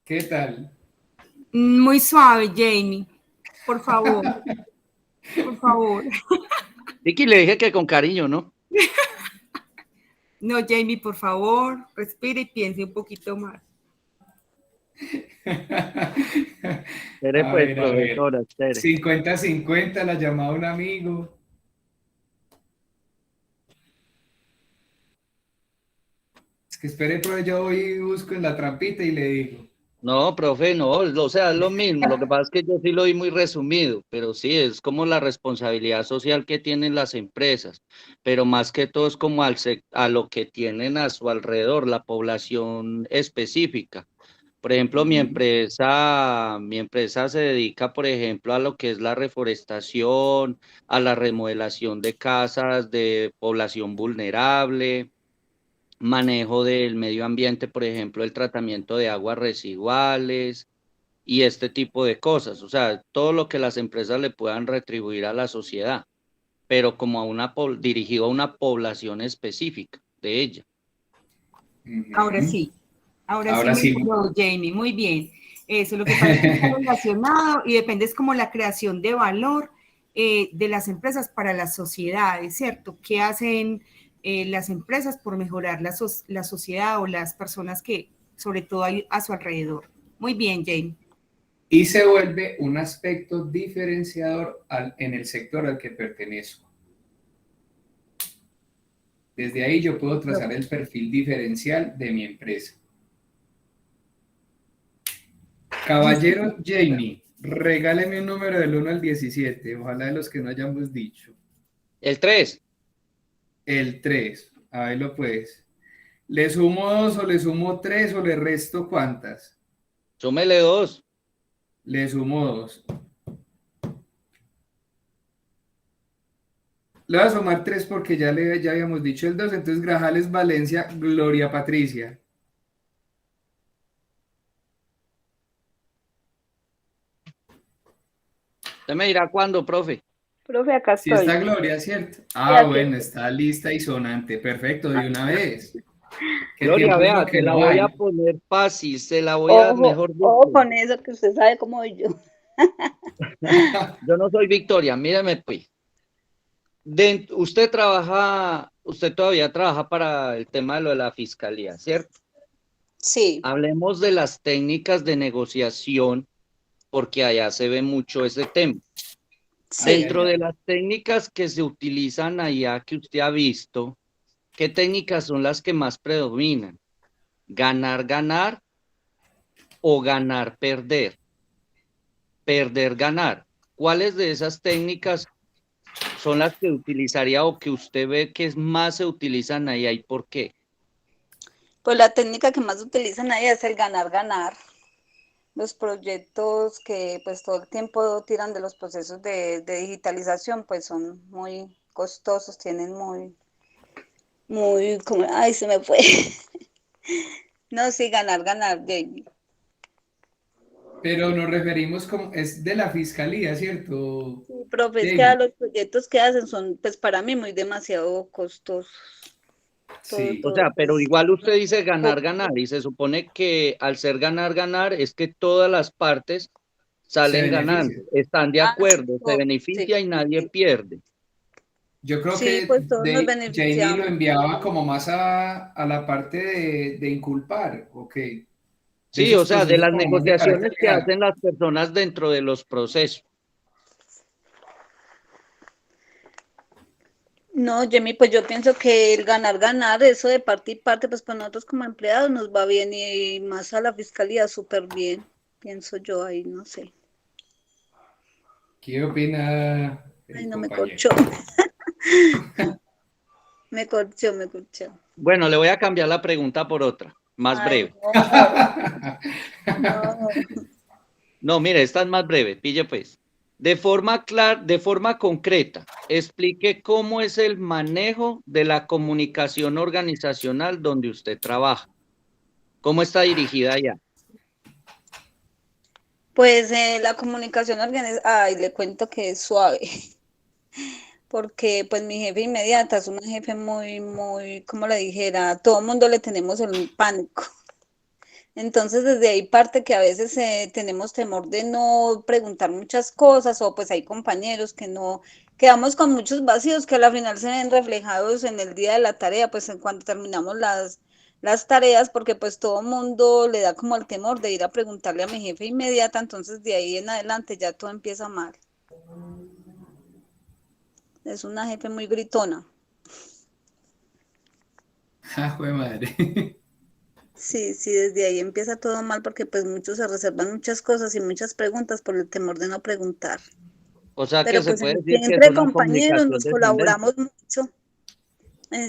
¿Qué tal? Muy suave, Jamie. Por favor. Por favor. Vicky, le dije que con cariño, ¿no? No, Jamie, por favor, respire y piense un poquito más. Espere, A pues, ver, a ver. profesora, espere. 50-50, la llamada a un amigo. Es que espere, pero yo voy y busco en la trampita y le digo. No, profe, no, o sea, es lo mismo. Lo que pasa es que yo sí lo di muy resumido, pero sí, es como la responsabilidad social que tienen las empresas, pero más que todo es como a lo que tienen a su alrededor, la población específica. Por ejemplo, mi empresa se dedica, por ejemplo, a lo que es la reforestación, a la remodelación de casas de población vulnerable, manejo del medio ambiente, por ejemplo, el tratamiento de aguas residuales y este tipo de cosas. O sea, todo lo que las empresas le puedan retribuir a la sociedad, pero como dirigido a una población específica de ella. Ahora sí. Ahora sí sí. me quedó, Jamie, muy bien. Eso, lo que pasa es que está relacionado y depende es como la creación de valor de las empresas para las sociedades, ¿cierto? ¿Qué hacen las empresas por mejorar la sociedad o las personas que, sobre todo, hay a su alrededor? Muy bien, Jamie. Y se vuelve un aspecto diferenciador en el sector al que pertenezco. Desde ahí yo puedo trazar el perfil diferencial de mi empresa. Caballero Jamie, regáleme un número del 1 al 17, ojalá de los que no hayamos dicho. El 3. El 3, a verlo pues. ¿Le sumo 2 o le sumo 3 o le resto cuántas? Súmele 2. Le sumo 2. Le voy a sumar 3 porque ya habíamos dicho el 2, entonces Grajales, Valencia, Gloria Patricia. ¿Usted me dirá cuándo, profe? Profe, acá Sí estoy. está Gloria, ¿cierto? aquí Bueno, está lista y sonante. Perfecto, de una vez. ¿Qué Gloria, tiempo es vea, lo que se la no voy hay? a poner fácil, se la voy a mejor dicho. Ojo con eso, que usted sabe cómo soy yo. Yo no soy Victoria, mírame pues. Usted todavía trabaja para el tema de lo de la fiscalía, ¿cierto? Sí. Hablemos de las técnicas de negociación, porque allá se ve mucho ese tema. Sí. Dentro de las técnicas que se utilizan allá, que usted ha visto, ¿qué técnicas son las que más predominan? ¿Ganar, ganar o ganar, perder? Perder, ganar. ¿Cuáles de esas técnicas son las que utilizaría o que usted ve que más se utilizan allá y por qué? Pues la técnica que más utilizan ahí es el ganar, ganar. Los proyectos que pues todo el tiempo tiran de los procesos de digitalización pues son muy costosos, tienen muy, como, ay, se me fue. No, sí, ganar, ganar, Jamie. Pero nos referimos como, es de la fiscalía, ¿cierto? Sí, profe, es que Jamie? los proyectos que hacen son pues para mí muy demasiado costosos. Sí. O sea, pero igual usted dice ganar, ganar, y se supone que al ser ganar, ganar, es que todas las partes salen ganando, están de acuerdo, se beneficia y nadie pierde. Yo creo Sí, que pues todos nos Jamie beneficiamos. lo enviaba como más a la parte de inculpar, ¿ok? Sí, Esos o sea, de procesos las como más de negociaciones carácter que legal. hacen las personas dentro de los procesos. No, Jamie, pues yo pienso que el ganar, ganar, eso de parte y parte, pues para nosotros como empleados nos va bien y más a la fiscalía súper bien, pienso yo ahí, no sé. ¿Qué opina el Ay, no me compañero? corchó. Me corchó. Bueno, le voy a cambiar la pregunta por otra, más breve. No. No, mire, esta es más breve, pille pues. De forma concreta, explique cómo es el manejo de la comunicación organizacional donde usted trabaja. ¿Cómo está dirigida allá? Pues la comunicación organizada, ay, le cuento que es suave, porque pues mi jefe inmediata es una jefe muy, como le dijera, a todo mundo le tenemos el pánico. Entonces, desde ahí parte que a veces tenemos temor de no preguntar muchas cosas o pues hay compañeros que no quedamos con muchos vacíos que a la final se ven reflejados en el día de la tarea, pues en cuando terminamos las tareas, porque pues todo mundo le da como el temor de ir a preguntarle a mi jefe inmediata, entonces de ahí en adelante ya todo empieza mal. Es una jefe muy gritona. Ah, jue madre. Sí, sí, desde ahí empieza todo mal porque pues muchos se reservan muchas cosas y muchas preguntas por el temor de no preguntar. O sea que Pero se pues puede decir que es entre una compañeros comunicación nos descendente. colaboramos mucho.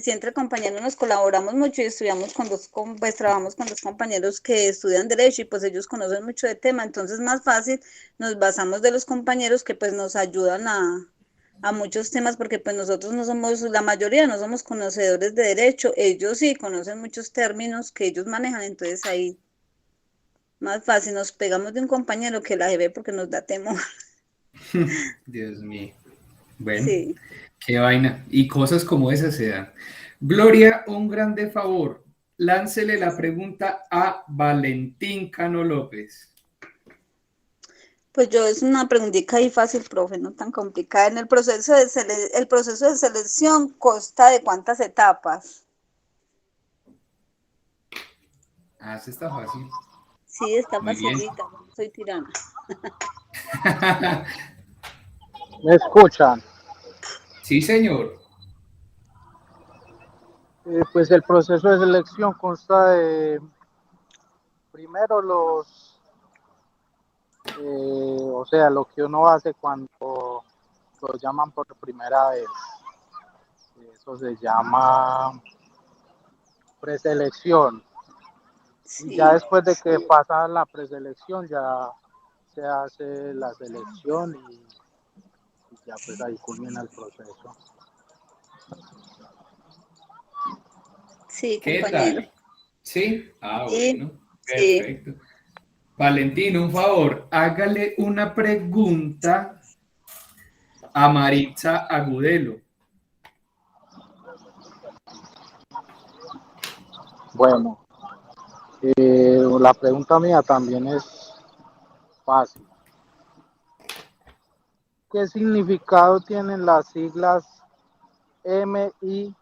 Sí, entre compañeros nos colaboramos mucho y estudiamos con pues trabajamos con dos compañeros que estudian Derecho y pues ellos conocen mucho de tema, entonces más fácil nos basamos de los compañeros que pues nos ayudan a muchos temas porque pues nosotros no somos, la mayoría no somos conocedores de Derecho, ellos sí conocen muchos términos que ellos manejan, entonces ahí más fácil nos pegamos de un compañero que la jefe porque nos da temor. Dios mío. Bueno, Sí. qué vaina. Y cosas como esas se dan. Gloria, un grande favor. Láncele la pregunta a Valentín Cano López. Pues yo es una preguntita ahí fácil, profe, no tan complicada. En el proceso el proceso de selección consta de cuántas etapas. Ah, sí está fácil. Sí, está Muy bien. facilita, no soy tirana. ¿Me escuchan? Sí, señor. Pues el proceso de selección consta de primero o sea, lo que uno hace cuando lo llaman por primera vez. Eso se llama preselección. Y ya Sí, después de que pasa la preselección, ya se hace la selección y ya pues ahí culmina el proceso. sí, ¿Qué compañero. tal? ¿Sí? Ah, Sí, bueno. sí. Perfecto. Valentín, un favor, hágale una pregunta a Maritza Agudelo. Bueno, la pregunta mía también es fácil. ¿Qué significado tienen las siglas MIPG?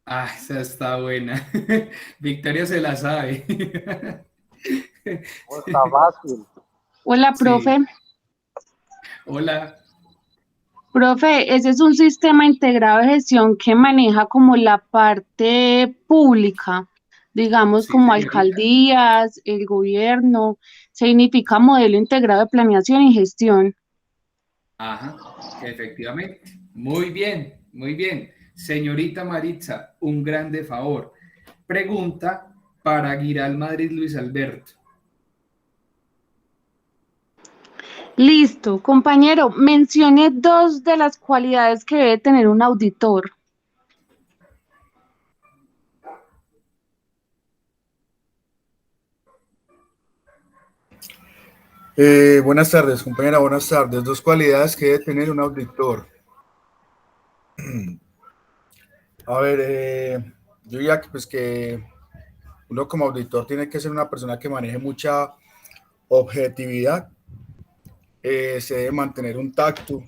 Ah, esa está buena. Victoria se la sabe. Oh, está fácil. Hola, profe. Sí. Hola. Profe, ese es un sistema integrado de gestión que maneja como la parte pública, digamos Sí, como señorita. alcaldías, el gobierno, significa modelo integrado de planeación y gestión. Ajá, efectivamente. Muy bien, muy bien. Señorita Maritza, un grande favor. Pregunta para Giral Madrid Luis Alberto. Listo, compañero, mencione dos de las cualidades que debe tener un auditor. Buenas tardes, compañera, buenas tardes. Dos cualidades que debe tener un auditor. A ver, yo diría que, pues, que uno como auditor tiene que ser una persona que maneje mucha objetividad, se debe mantener un tacto,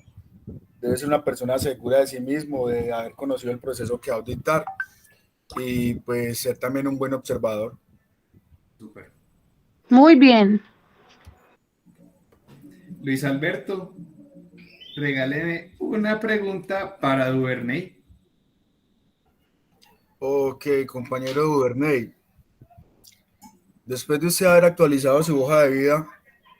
debe ser una persona segura de sí mismo, de haber conocido el proceso que va a auditar y pues ser también un buen observador. Súper. Muy bien. Luis Alberto, regáleme una pregunta para Duvernay. Ok, compañero Duvernay. Después de usted haber actualizado su hoja de vida,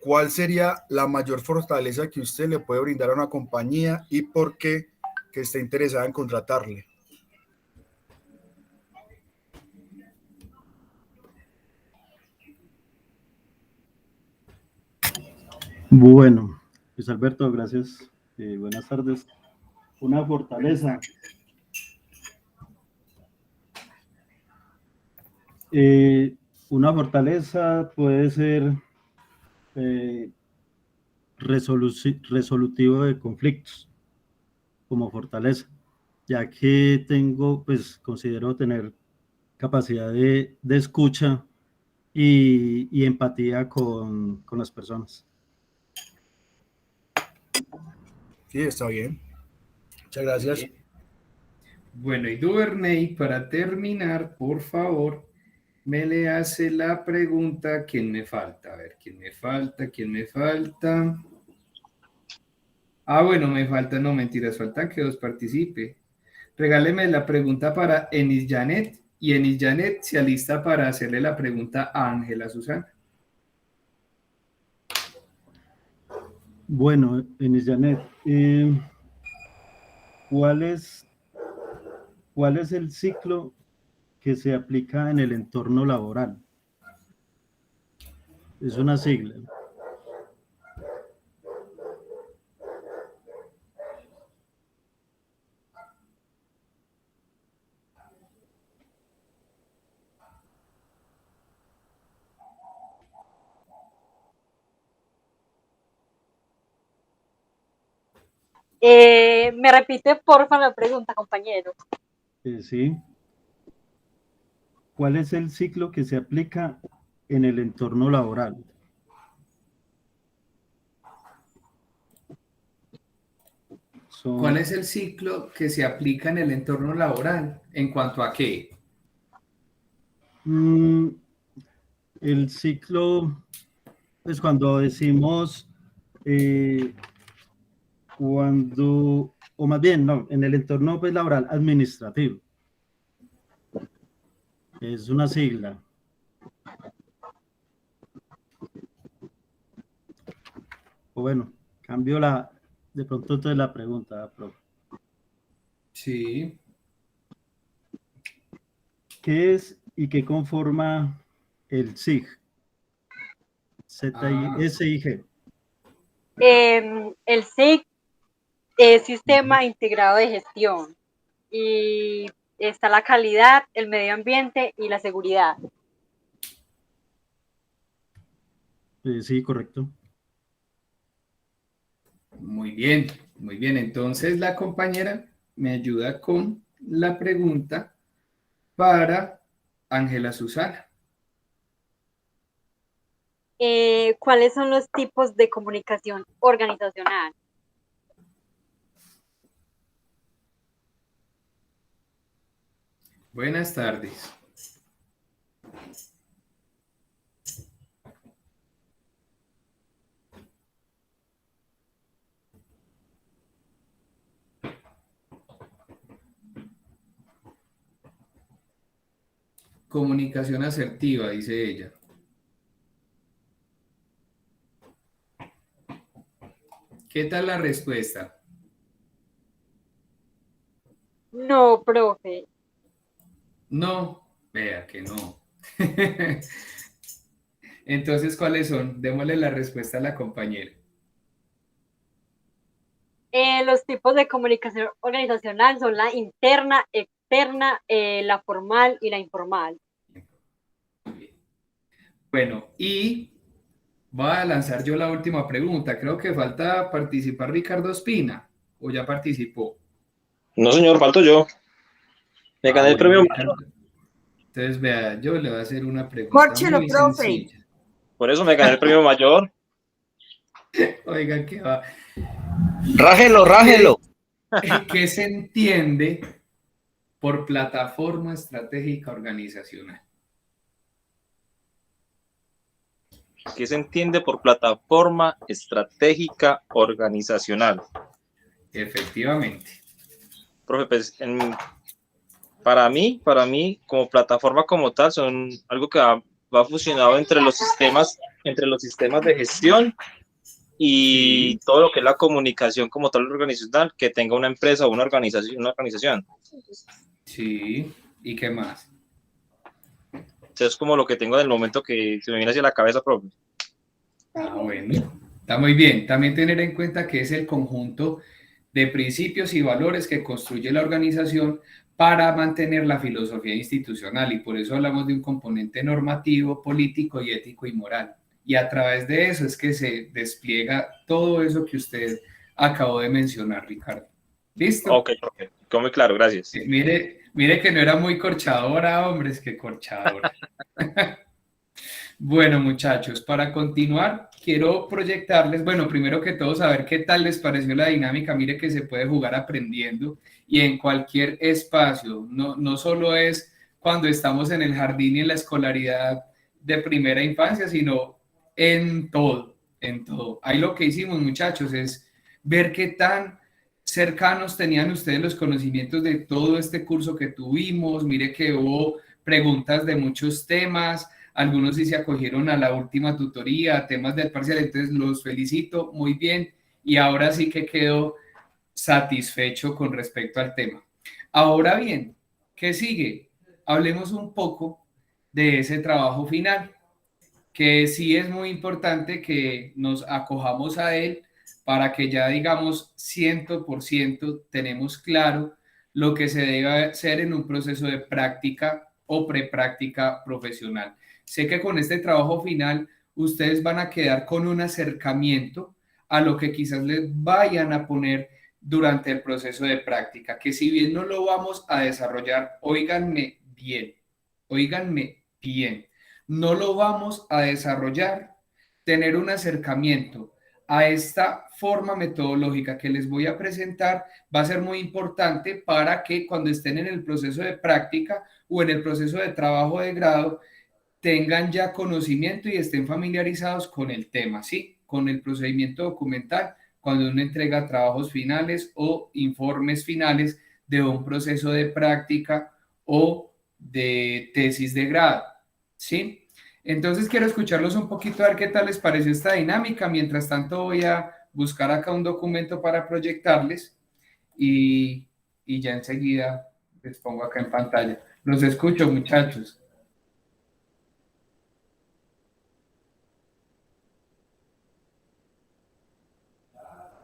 ¿cuál sería la mayor fortaleza que usted le puede brindar a una compañía y por qué que esté interesada en contratarle? Bueno, Luis Alberto, gracias. Buenas tardes. Una fortaleza. una fortaleza puede ser resolutivo de conflictos como fortaleza, ya que pues considero tener capacidad de escucha y empatía con las personas. Sí, está bien. Muchas gracias. Bueno, y Duvernay, para terminar, por favor, me le hace la pregunta, ¿quién me falta? A ver, ¿quién me falta? ¿Quién me falta? Ah, bueno, me falta, no, mentiras, faltan que dos participe. Regáleme la pregunta para Enis Janet, y Enis Janet se alista para hacerle la pregunta a Ángela Susana. Bueno, Enis Janet, ¿cuál es el ciclo que se aplica en el entorno laboral? Es una sigla. Me repite, porfa, la pregunta, compañero. Sí. ¿Cuál es el ciclo que se aplica en el entorno laboral? ¿Cuál es el ciclo que se aplica en el entorno laboral? ¿En cuanto a qué? El ciclo, pues cuando decimos, o más bien, no, en el entorno pues, laboral administrativo. Es una sigla. O bueno, cambio de pronto entonces la pregunta, profe. Sí. ¿Qué es y qué conforma el SIG? SIG. El SIG es Sistema Integrado de Gestión y está la calidad, el medio ambiente y la seguridad. Sí, correcto. Muy bien, muy bien. Entonces la compañera me ayuda con la pregunta para Ángela Susana. ¿Cuáles son los tipos de comunicación organizacional? Buenas tardes. Comunicación asertiva, dice ella. ¿Qué tal la respuesta? No, profe. No, vea que no. Entonces, ¿cuáles son? Démosle la respuesta a la compañera. Los tipos de comunicación organizacional son la interna, externa, la formal y la informal. Bueno, y voy a lanzar yo la última pregunta. Creo que falta participar Ricardo Espina, ¿o ya participó? No, señor, falto yo. Me gané el premio mayor. Entonces, vea, yo le voy a hacer una pregunta muy sencilla. Por eso me gané el premio mayor. Oiga, ¿qué va? Rájelo, rájelo. ¿Qué se entiende por plataforma estratégica organizacional? ¿Qué se entiende por plataforma estratégica organizacional? Efectivamente. Profe, pues para mí, como plataforma como tal, son algo que va fusionado entre los sistemas de gestión y todo lo que es la comunicación como tal organizacional, que tenga una empresa o una organización. Sí, ¿y qué más? Eso es como lo que tengo en el momento que se me viene hacia la cabeza, profe. Ah, bueno, está muy bien. También tener en cuenta que es el conjunto de principios y valores que construye la organización para mantener la filosofía institucional, y por eso hablamos de un componente normativo, político y ético y moral. Y a través de eso es que se despliega todo eso que usted acabó de mencionar, Ricardo. ¿Listo? Ok, quedó muy claro, gracias. Mire que no era muy corchadora, hombre, es que corchadora. Bueno, muchachos, para continuar, quiero proyectarles, bueno, primero que todo, saber qué tal les pareció la dinámica. Mire que se puede jugar aprendiendo y en cualquier espacio, no solo es cuando estamos en el jardín y en la escolaridad de primera infancia, sino en todo, en todo. Ahí lo que hicimos, muchachos, es ver qué tan cercanos tenían ustedes los conocimientos de todo este curso que tuvimos. Mire que hubo preguntas de muchos temas, algunos sí se acogieron a la última tutoría, a temas del parcial, entonces los felicito, muy bien, y ahora sí que quedo satisfecho con respecto al tema. Ahora bien, ¿qué sigue? Hablemos un poco de ese trabajo final, que sí es muy importante que nos acojamos a él para que ya digamos 100% tenemos claro lo que se debe hacer en un proceso de práctica o prepráctica profesional. Sé que con este trabajo final ustedes van a quedar con un acercamiento a lo que quizás les vayan a poner durante el proceso de práctica, que si bien no lo vamos a desarrollar, óiganme bien, no lo vamos a desarrollar, tener un acercamiento a esta forma metodológica que les voy a presentar va a ser muy importante para que cuando estén en el proceso de práctica o en el proceso de trabajo de grado tengan ya conocimiento y estén familiarizados con el tema, ¿sí? Con el procedimiento documental cuando uno entrega trabajos finales o informes finales de un proceso de práctica o de tesis de grado, ¿sí? Entonces quiero escucharlos un poquito a ver qué tal les pareció esta dinámica. Mientras tanto voy a buscar acá un documento para proyectarles y ya enseguida les pongo acá en pantalla. Los escucho, muchachos.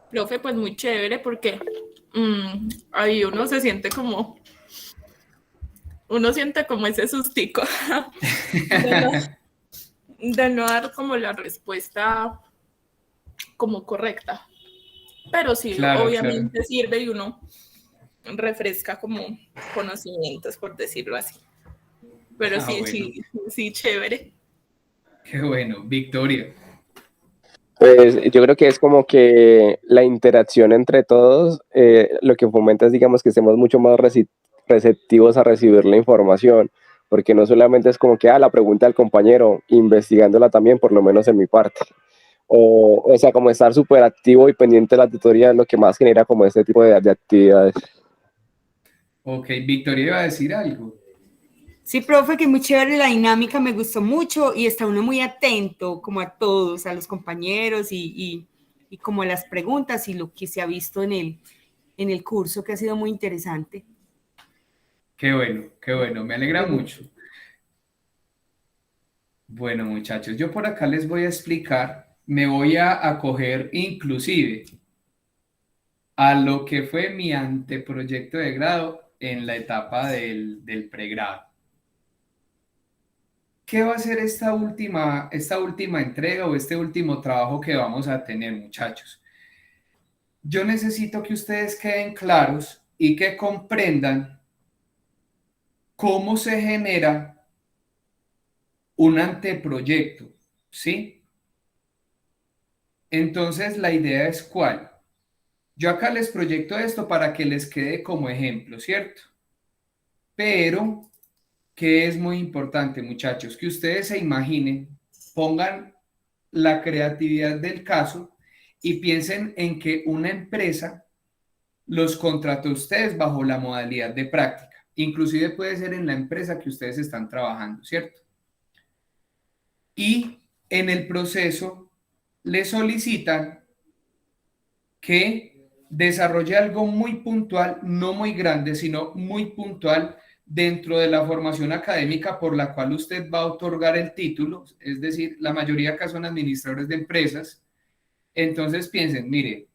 Profe, pues muy chévere porque ahí uno se siente como, ese sustico de no dar como la respuesta como correcta. Pero sí, Claro, obviamente claro. sirve y uno refresca como conocimientos, por decirlo así. Pero sí, Bueno. sí, chévere. Qué bueno, Victoria. Pues yo creo que es como que la interacción entre todos lo que fomenta es, digamos, que estemos mucho más receptivos a recibir la información, porque no solamente es como que, la pregunta del compañero, investigándola también, por lo menos en mi parte. O sea, como estar súper activo y pendiente de la tutoría es lo que más genera como este tipo de actividades. Ok, Victoria iba a decir algo. Sí, profe, que muy chévere la dinámica, me gustó mucho y está uno muy atento como a todos, a los compañeros y como a las preguntas y lo que se ha visto en el curso, que ha sido muy interesante. Qué bueno, me alegra mucho. Bueno, muchachos, yo por acá les voy a explicar, me voy a acoger inclusive a lo que fue mi anteproyecto de grado en la etapa del pregrado. ¿Qué va a ser esta última entrega o este último trabajo que vamos a tener, muchachos? Yo necesito que ustedes queden claros y que comprendan cómo se genera un anteproyecto, ¿sí? Entonces, la idea es ¿cuál? Yo acá les proyecto esto para que les quede como ejemplo, ¿cierto? Pero que es muy importante, muchachos, que ustedes se imaginen, pongan la creatividad del caso y piensen en que una empresa los contrató a ustedes bajo la modalidad de práctica. Inclusive puede ser en la empresa que ustedes están trabajando, ¿cierto? Y en el proceso les solicitan que desarrolle algo muy puntual, no muy grande, sino muy puntual dentro de la formación académica por la cual usted va a otorgar el título, es decir, la mayoría acá son administradores de empresas. Entonces piensen, mire,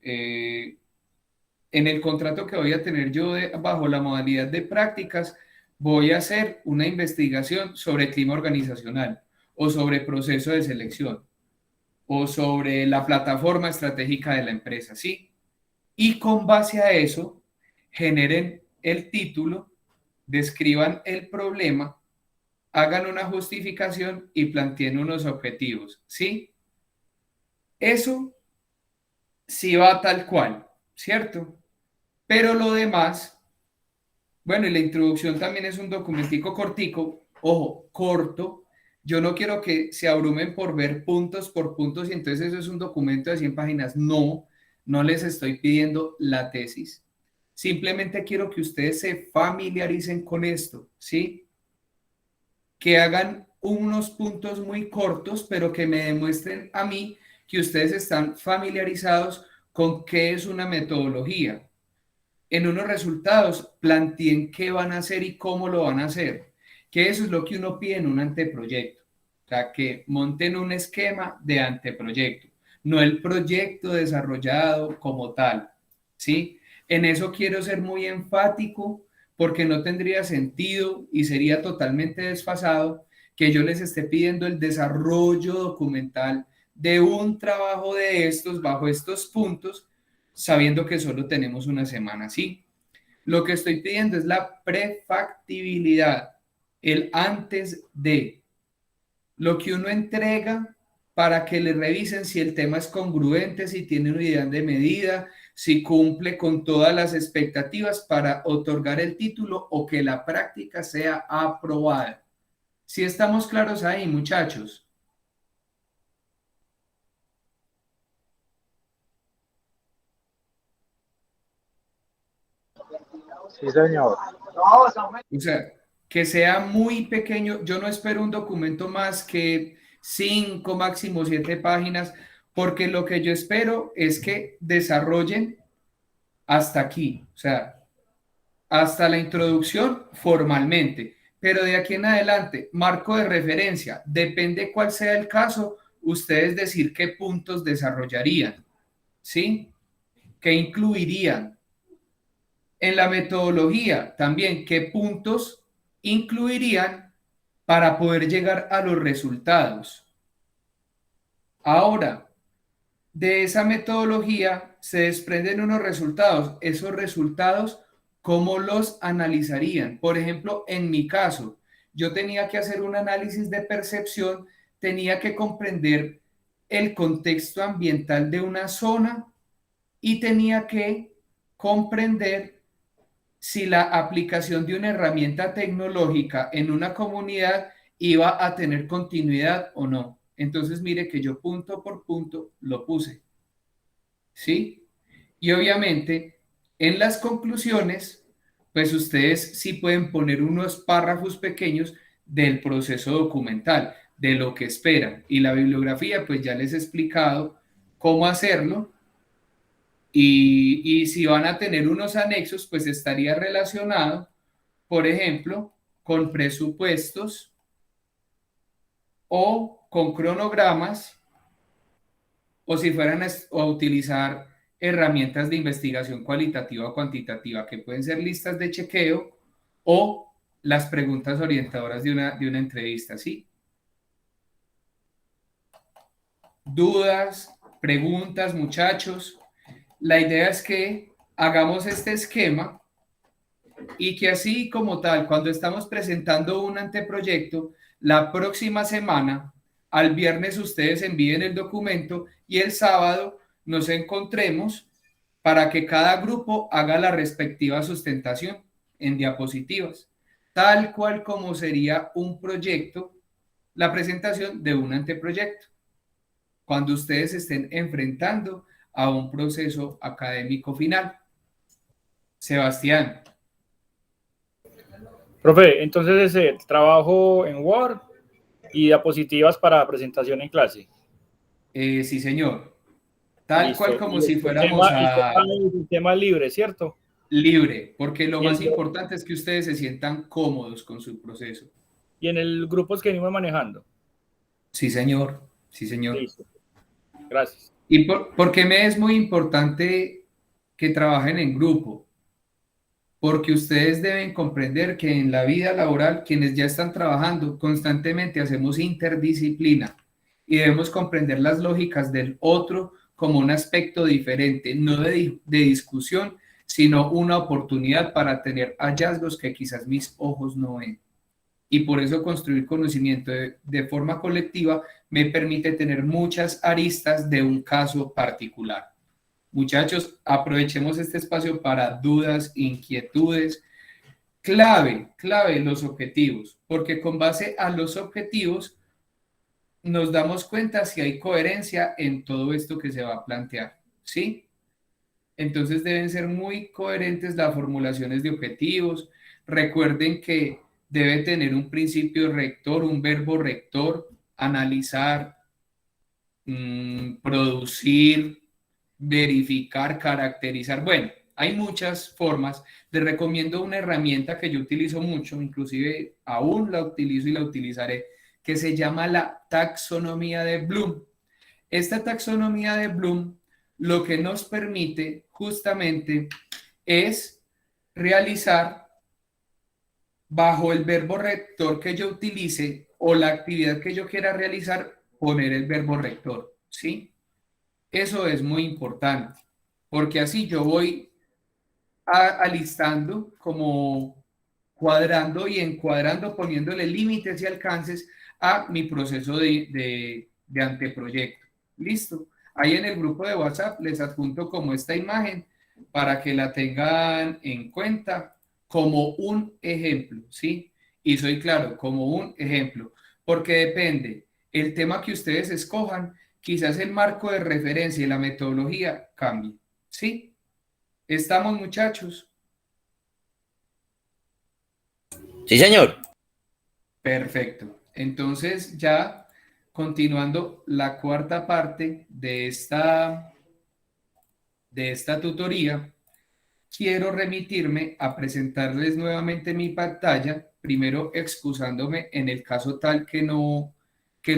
en el contrato que voy a tener yo bajo la modalidad de prácticas, voy a hacer una investigación sobre clima organizacional o sobre proceso de selección o sobre la plataforma estratégica de la empresa, ¿sí? Y con base a eso, generen el título, describan el problema, hagan una justificación y planteen unos objetivos, ¿sí? Eso sí va tal cual, ¿cierto? Pero lo demás, bueno, y la introducción también es un documentico cortico, ojo, corto. Yo no quiero que se abrumen por ver puntos por puntos y entonces eso es un documento de 100 páginas. No, no les estoy pidiendo la tesis. Simplemente quiero que ustedes se familiaricen con esto, ¿sí? Que hagan unos puntos muy cortos, pero que me demuestren a mí que ustedes están familiarizados con qué es una metodología. En unos resultados, planteen qué van a hacer y cómo lo van a hacer, que eso es lo que uno pide en un anteproyecto, o sea, que monten un esquema de anteproyecto, no el proyecto desarrollado como tal, ¿sí? En eso quiero ser muy enfático porque no tendría sentido y sería totalmente desfasado que yo les esté pidiendo el desarrollo documental de un trabajo de estos bajo estos puntos, sabiendo que solo tenemos una semana, ¿sí? Lo que estoy pidiendo es la prefactibilidad, el antes de, lo que uno entrega para que le revisen si el tema es congruente, si tiene unidad de medida, si cumple con todas las expectativas para otorgar el título o que la práctica sea aprobada. ¿Sí estamos claros ahí, muchachos? Sí, señor. O sea, que sea muy pequeño. Yo no espero un documento más que 5, máximo 7 páginas, porque lo que yo espero es que desarrollen hasta aquí, o sea, hasta la introducción formalmente, pero de aquí en adelante, marco de referencia, depende cuál sea el caso, ustedes decir qué puntos desarrollarían, ¿sí? ¿Qué incluirían? En la metodología también, ¿qué puntos incluirían para poder llegar a los resultados? Ahora, de esa metodología se desprenden unos resultados. Esos resultados, ¿cómo los analizarían? Por ejemplo, en mi caso, yo tenía que hacer un análisis de percepción, tenía que comprender el contexto ambiental de una zona y tenía que comprender si la aplicación de una herramienta tecnológica en una comunidad iba a tener continuidad o no. Entonces, mire que yo punto por punto lo puse, ¿sí? Y obviamente, en las conclusiones, pues ustedes sí pueden poner unos párrafos pequeños del proceso documental, de lo que esperan. Y la bibliografía, pues ya les he explicado cómo hacerlo. Y si van a tener unos anexos, pues estaría relacionado, por ejemplo, con presupuestos o con cronogramas, o si fueran a utilizar herramientas de investigación cualitativa o cuantitativa, que pueden ser listas de chequeo o las preguntas orientadoras de una entrevista, ¿sí? ¿Dudas, preguntas, muchachos? La idea es que hagamos este esquema y que así como tal, cuando estamos presentando un anteproyecto, la próxima semana, al viernes ustedes envíen el documento y el sábado nos encontremos para que cada grupo haga la respectiva sustentación en diapositivas, tal cual como sería un proyecto, la presentación de un anteproyecto, cuando ustedes estén enfrentando a un proceso académico final. Sebastián. Profe, entonces ese trabajo en Word y diapositivas para presentación en clase. Sí, señor. Tal Listo. cual como Y si fuéramos a... el tema libre, ¿cierto? Libre, porque lo Y más importante es que ustedes se sientan cómodos con su proceso. Y en el grupo que venimos manejando. Sí, señor. Sí, señor. Listo. Gracias. ¿Y por qué me es muy importante que trabajen en grupo, porque ustedes deben comprender que en la vida laboral, quienes ya están trabajando, constantemente hacemos interdisciplina y debemos comprender las lógicas del otro como un aspecto diferente, no de discusión, sino una oportunidad para tener hallazgos que quizás mis ojos no ven. Y por eso construir conocimiento de forma colectiva me permite tener muchas aristas de un caso particular. Muchachos, aprovechemos este espacio para dudas, inquietudes. Clave los objetivos, porque con base a los objetivos nos damos cuenta si hay coherencia en todo esto que se va a plantear, ¿sí? Entonces deben ser muy coherentes las formulaciones de objetivos. Recuerden que debe tener un principio rector, un verbo rector, analizar, producir, verificar, caracterizar. Bueno, hay muchas formas. Les recomiendo una herramienta que yo utilizo mucho, inclusive aún la utilizo y la utilizaré, que se llama la taxonomía de Bloom. Esta taxonomía de Bloom lo que nos permite justamente es realizar bajo el verbo rector que yo utilice o la actividad que yo quiera realizar, poner el verbo rector, ¿sí? Eso es muy importante, porque así yo voy alistando, como cuadrando y encuadrando, poniéndole límites y alcances a mi proceso de anteproyecto. ¿Listo? Ahí en el grupo de WhatsApp les adjunto como esta imagen para que la tengan en cuenta como un ejemplo, ¿sí? Y soy claro, como un ejemplo, porque depende el tema que ustedes escojan, quizás el marco de referencia y la metodología cambie, ¿sí? ¿Estamos, muchachos? Sí, señor. Perfecto. Entonces ya continuando la cuarta parte de esta tutoría, quiero remitirme a presentarles nuevamente mi pantalla, primero excusándome en el caso tal que no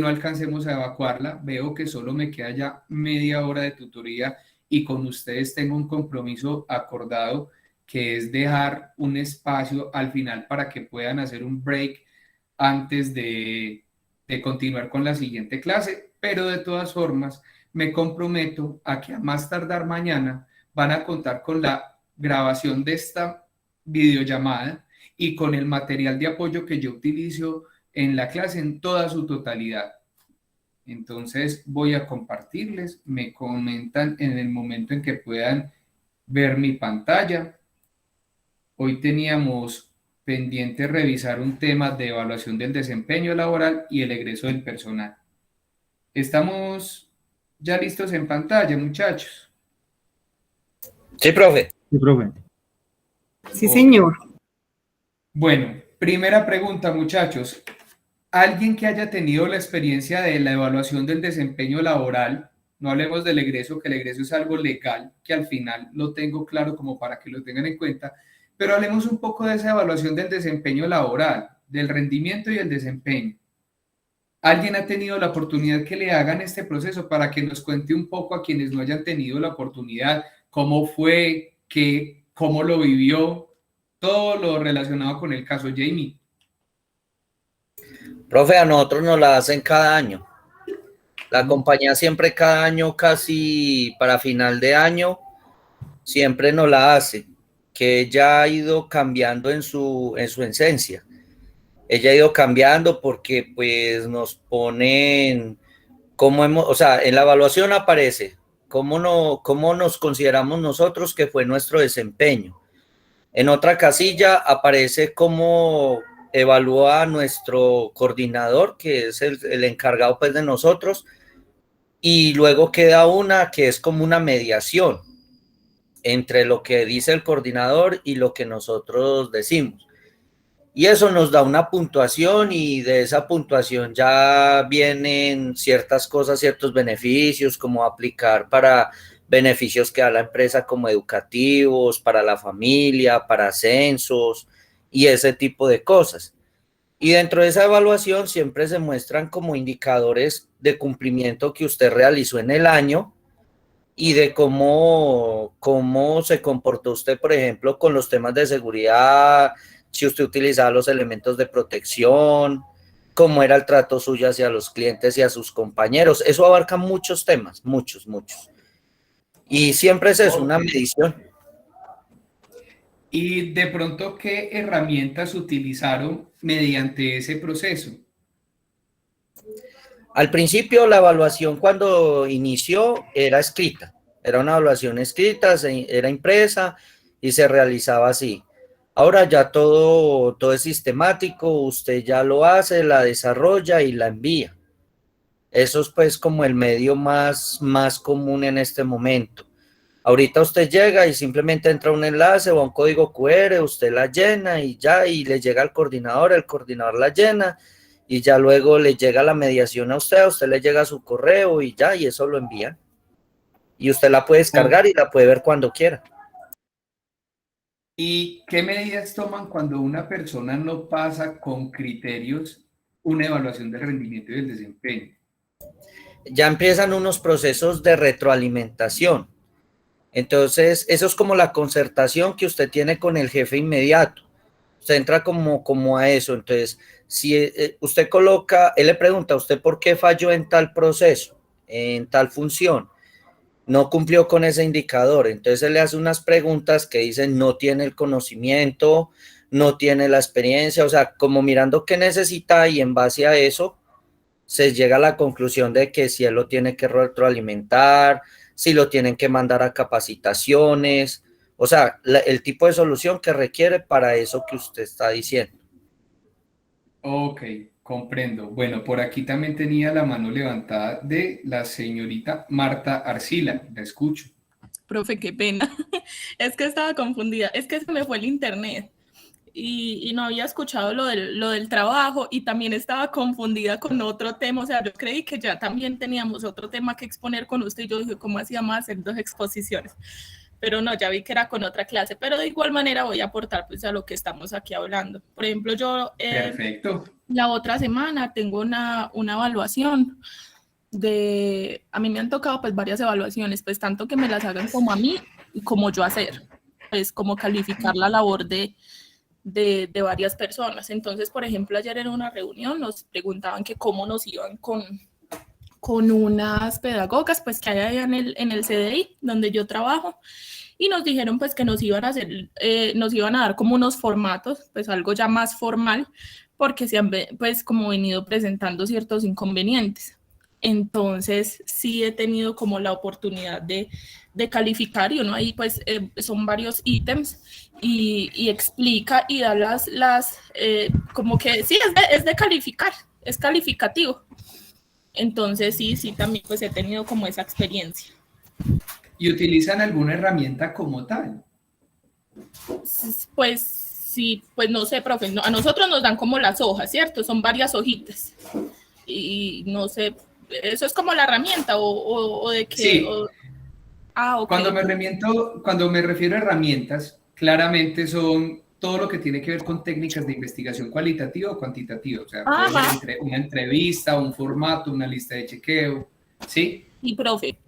alcancemos a evacuarla. Veo que solo me queda ya media hora de tutoría y con ustedes tengo un compromiso acordado que es dejar un espacio al final para que puedan hacer un break antes de continuar con la siguiente clase, pero de todas formas me comprometo a que a más tardar mañana van a contar con la grabación de esta videollamada y con el material de apoyo que yo utilizo en la clase en toda su totalidad. Entonces voy a compartirles, me comentan en el momento en que puedan ver mi pantalla. Hoy teníamos pendiente revisar un tema de evaluación del desempeño laboral y el egreso del personal. ¿Estamos ya listos en pantalla, muchachos? Sí, profe. Sí, profe. Sí, señor. Bueno, primera pregunta, muchachos. ¿Alguien que haya tenido la experiencia de la evaluación del desempeño laboral? No hablemos del egreso, que el egreso es algo legal, que al final lo tengo claro como para que lo tengan en cuenta, pero hablemos un poco de esa evaluación del desempeño laboral, del rendimiento y el desempeño. ¿Alguien ha tenido la oportunidad que le hagan este proceso para que nos cuente un poco a quienes no hayan tenido la oportunidad, cómo fue, cómo lo vivió, todo lo relacionado con el caso Jamie? Profe, a nosotros nos la hacen cada año. La compañía siempre cada año, casi para final de año, siempre nos la hace, que ella ha ido cambiando en su esencia. Ella ha ido cambiando porque pues nos ponen o sea, en la evaluación aparece cómo nos consideramos nosotros que fue nuestro desempeño. En otra casilla aparece cómo evalúa nuestro coordinador, que es el encargado pues de nosotros, y luego queda una que es como una mediación entre lo que dice el coordinador y lo que nosotros decimos. Y eso nos da una puntuación y de esa puntuación ya vienen ciertas cosas, ciertos beneficios, como aplicar para beneficios que da la empresa como educativos, para la familia, para ascensos y ese tipo de cosas. Y dentro de esa evaluación siempre se muestran como indicadores de cumplimiento que usted realizó en el año y de cómo se comportó usted, por ejemplo, con los temas de seguridad, si usted utilizaba los elementos de protección, cómo era el trato suyo hacia los clientes y a sus compañeros. Eso abarca muchos temas, muchos. Y siempre es eso, una medición. Y de pronto, ¿qué herramientas utilizaron mediante ese proceso? Al principio la evaluación cuando inició era escrita, era una evaluación escrita, era impresa y se realizaba así. Ahora ya todo es sistemático, usted ya lo hace, la desarrolla y la envía. Eso es pues como el medio más común en este momento. Ahorita usted llega y simplemente entra a un enlace o a un código QR, usted la llena y ya, y le llega al coordinador, el coordinador la llena y ya luego le llega la mediación a usted le llega su correo y ya, y eso lo envía. Y usted la puede descargar y la puede ver cuando quiera. ¿Y qué medidas toman cuando una persona no pasa con criterios una evaluación del rendimiento y del desempeño? Ya empiezan unos procesos de retroalimentación. Entonces, eso es como la concertación que usted tiene con el jefe inmediato. Usted entra como a eso. Entonces, si usted coloca, él le pregunta a usted por qué falló en tal proceso, en tal función, no cumplió con ese indicador. Entonces, él le hace unas preguntas que dicen no tiene el conocimiento, no tiene la experiencia, o sea, como mirando qué necesita y en base a eso se llega a la conclusión de que si él lo tiene que retroalimentar, si lo tienen que mandar a capacitaciones, o sea, el tipo de solución que requiere para eso que usted está diciendo. Ok, comprendo. Bueno, por aquí también tenía la mano levantada de la señorita Marta Arcila. La escucho. Profe, qué pena. Es que estaba confundida. Es que se me fue el internet y no había escuchado lo del trabajo y también estaba confundida con otro tema. O sea, yo creí que ya también teníamos otro tema que exponer con usted y yo dije, ¿cómo hacíamos hacer 2 exposiciones? Pero no, ya vi que era con otra clase. Pero de igual manera voy a aportar pues a lo que estamos aquí hablando. Por ejemplo, yo Perfecto. La otra semana tengo una evaluación a mí me han tocado pues varias evaluaciones, pues tanto que me las hagan como a mí y como yo hacer, pues como calificar la labor de varias personas. Entonces, por ejemplo, ayer en una reunión nos preguntaban que cómo nos iban con unas pedagogas pues que hay allá en el CDI donde yo trabajo y nos dijeron pues que nos iban a dar como unos formatos, pues algo ya más formal, porque se han pues como venido presentando ciertos inconvenientes. Entonces sí he tenido como la oportunidad de calificar y uno ahí pues son varios ítems y explica y da como que sí, es de calificar, es calificativo. Entonces sí, también pues he tenido como esa experiencia. ¿Y utilizan alguna herramienta como tal? Pues sí, pues no sé, profe, a nosotros nos dan como las hojas, ¿cierto? Son varias hojitas y no sé, ¿eso es como la herramienta o de qué? Sí. Okay. Cuando me refiero a herramientas, claramente son todo lo que tiene que ver con técnicas de investigación cualitativa o cuantitativa. O sea, puede ser una entrevista, un formato, una lista de chequeo, ¿sí? Y profe,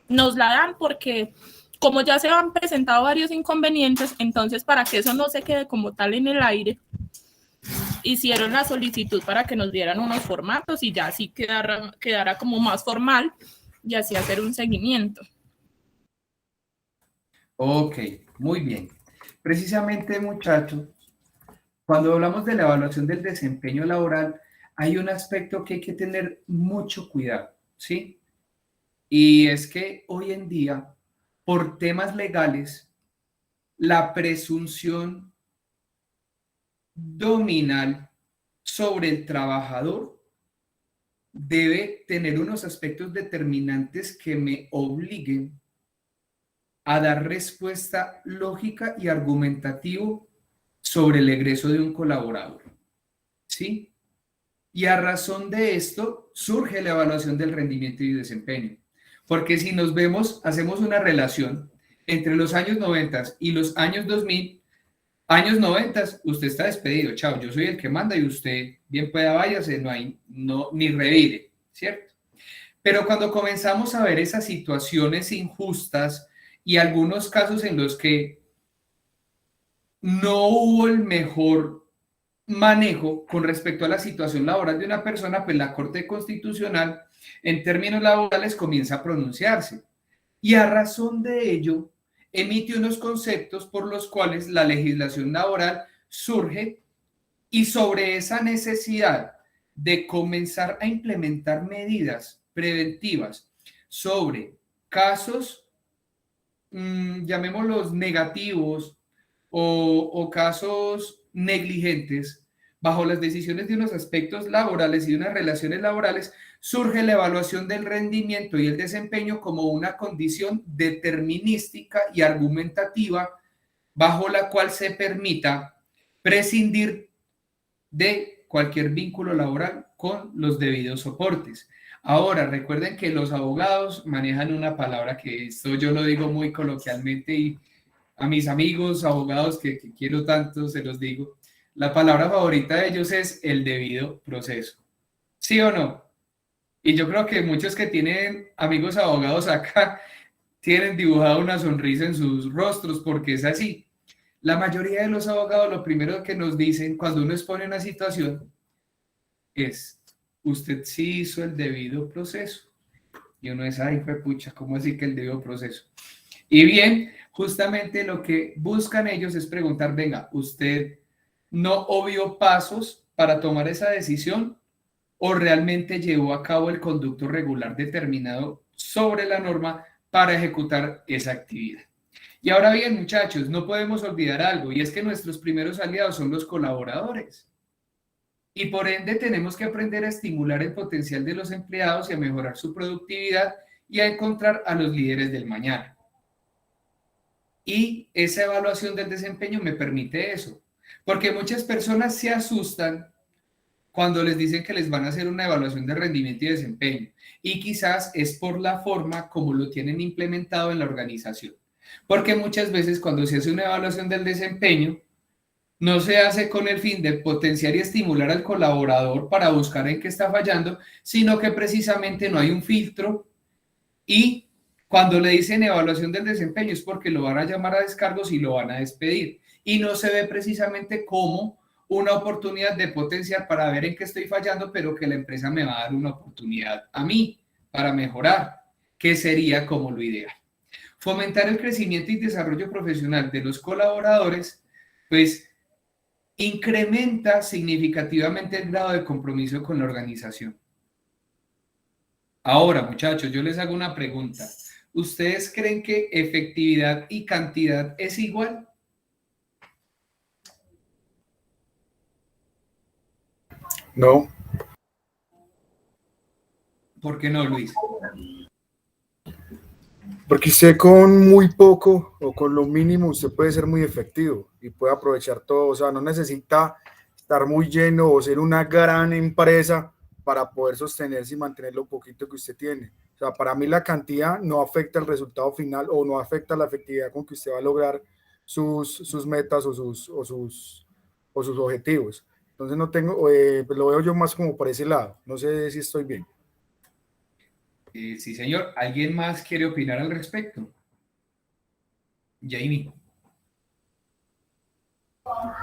nos la dan porque como ya se han presentado varios inconvenientes, entonces para que eso no se quede como tal en el aire, hicieron la solicitud para que nos dieran unos formatos y ya así quedara como más formal y así hacer un seguimiento. Ok, muy bien. Precisamente, muchachos, cuando hablamos de la evaluación del desempeño laboral, hay un aspecto que hay que tener mucho cuidado, ¿sí? Y es que hoy en día, por temas legales, la presunción dominal sobre el trabajador debe tener unos aspectos determinantes que me obliguen a dar respuesta lógica y argumentativo sobre el egreso de un colaborador, ¿sí? Y a razón de esto surge la evaluación del rendimiento y desempeño, porque si nos vemos, hacemos una relación entre los años 90 y los años 2000, años 90, usted está despedido, chao, yo soy el que manda y usted bien pueda váyase, ni revire, ¿cierto? Pero cuando comenzamos a ver esas situaciones injustas y algunos casos en los que no hubo el mejor manejo con respecto a la situación laboral de una persona, pues la Corte Constitucional en términos laborales comienza a pronunciarse. Y a razón de ello, emite unos conceptos por los cuales la legislación laboral surge y sobre esa necesidad de comenzar a implementar medidas preventivas sobre casos, llamémoslos negativos o casos negligentes bajo las decisiones de unos aspectos laborales y de unas relaciones laborales, surge la evaluación del rendimiento y el desempeño como una condición determinística y argumentativa bajo la cual se permita prescindir de cualquier vínculo laboral con los debidos soportes. Ahora, recuerden que los abogados manejan una palabra que esto yo lo digo muy coloquialmente y a mis amigos abogados que quiero tanto se los digo, la palabra favorita de ellos es el debido proceso. ¿Sí o no? Y yo creo que muchos que tienen amigos abogados acá tienen dibujada una sonrisa en sus rostros porque es así. La mayoría de los abogados lo primero que nos dicen cuando uno expone una situación es, usted sí hizo el debido proceso. Y uno es, ay, pucha, ¿cómo así que el debido proceso? Y bien, justamente lo que buscan ellos es preguntar, venga, ¿usted no obvió pasos para tomar esa decisión o realmente llevó a cabo el conducto regular determinado sobre la norma para ejecutar esa actividad? Y ahora bien, muchachos, no podemos olvidar algo, y es que nuestros primeros aliados son los colaboradores. Y por ende tenemos que aprender a estimular el potencial de los empleados y a mejorar su productividad y a encontrar a los líderes del mañana. Y esa evaluación del desempeño me permite eso, porque muchas personas se asustan cuando les dicen que les van a hacer una evaluación de rendimiento y desempeño, y quizás es por la forma como lo tienen implementado en la organización. Porque muchas veces cuando se hace una evaluación del desempeño, no se hace con el fin de potenciar y estimular al colaborador para buscar en qué está fallando, sino que precisamente no hay un filtro y cuando le dicen evaluación del desempeño es porque lo van a llamar a descargos y lo van a despedir. Y no se ve precisamente como una oportunidad de potenciar para ver en qué estoy fallando, pero que la empresa me va a dar una oportunidad a mí para mejorar, que sería como lo ideal. Fomentar el crecimiento y desarrollo profesional de los colaboradores, pues incrementa significativamente el grado de compromiso con la organización. Ahora, muchachos, yo les hago una pregunta. ¿Ustedes creen que efectividad y cantidad es igual? No. ¿Por qué no, Luis? Porque usted con muy poco o con lo mínimo usted puede ser muy efectivo y puede aprovechar todo, o sea, no necesita estar muy lleno o ser una gran empresa para poder sostenerse y mantener lo poquito que usted tiene. O sea, para mí la cantidad no afecta el resultado final o no afecta la efectividad con que usted va a lograr sus metas o sus objetivos. Entonces no tengo, lo veo yo más como por ese lado. No sé si estoy bien. Sí, señor. ¿Alguien más quiere opinar al respecto? Jamie.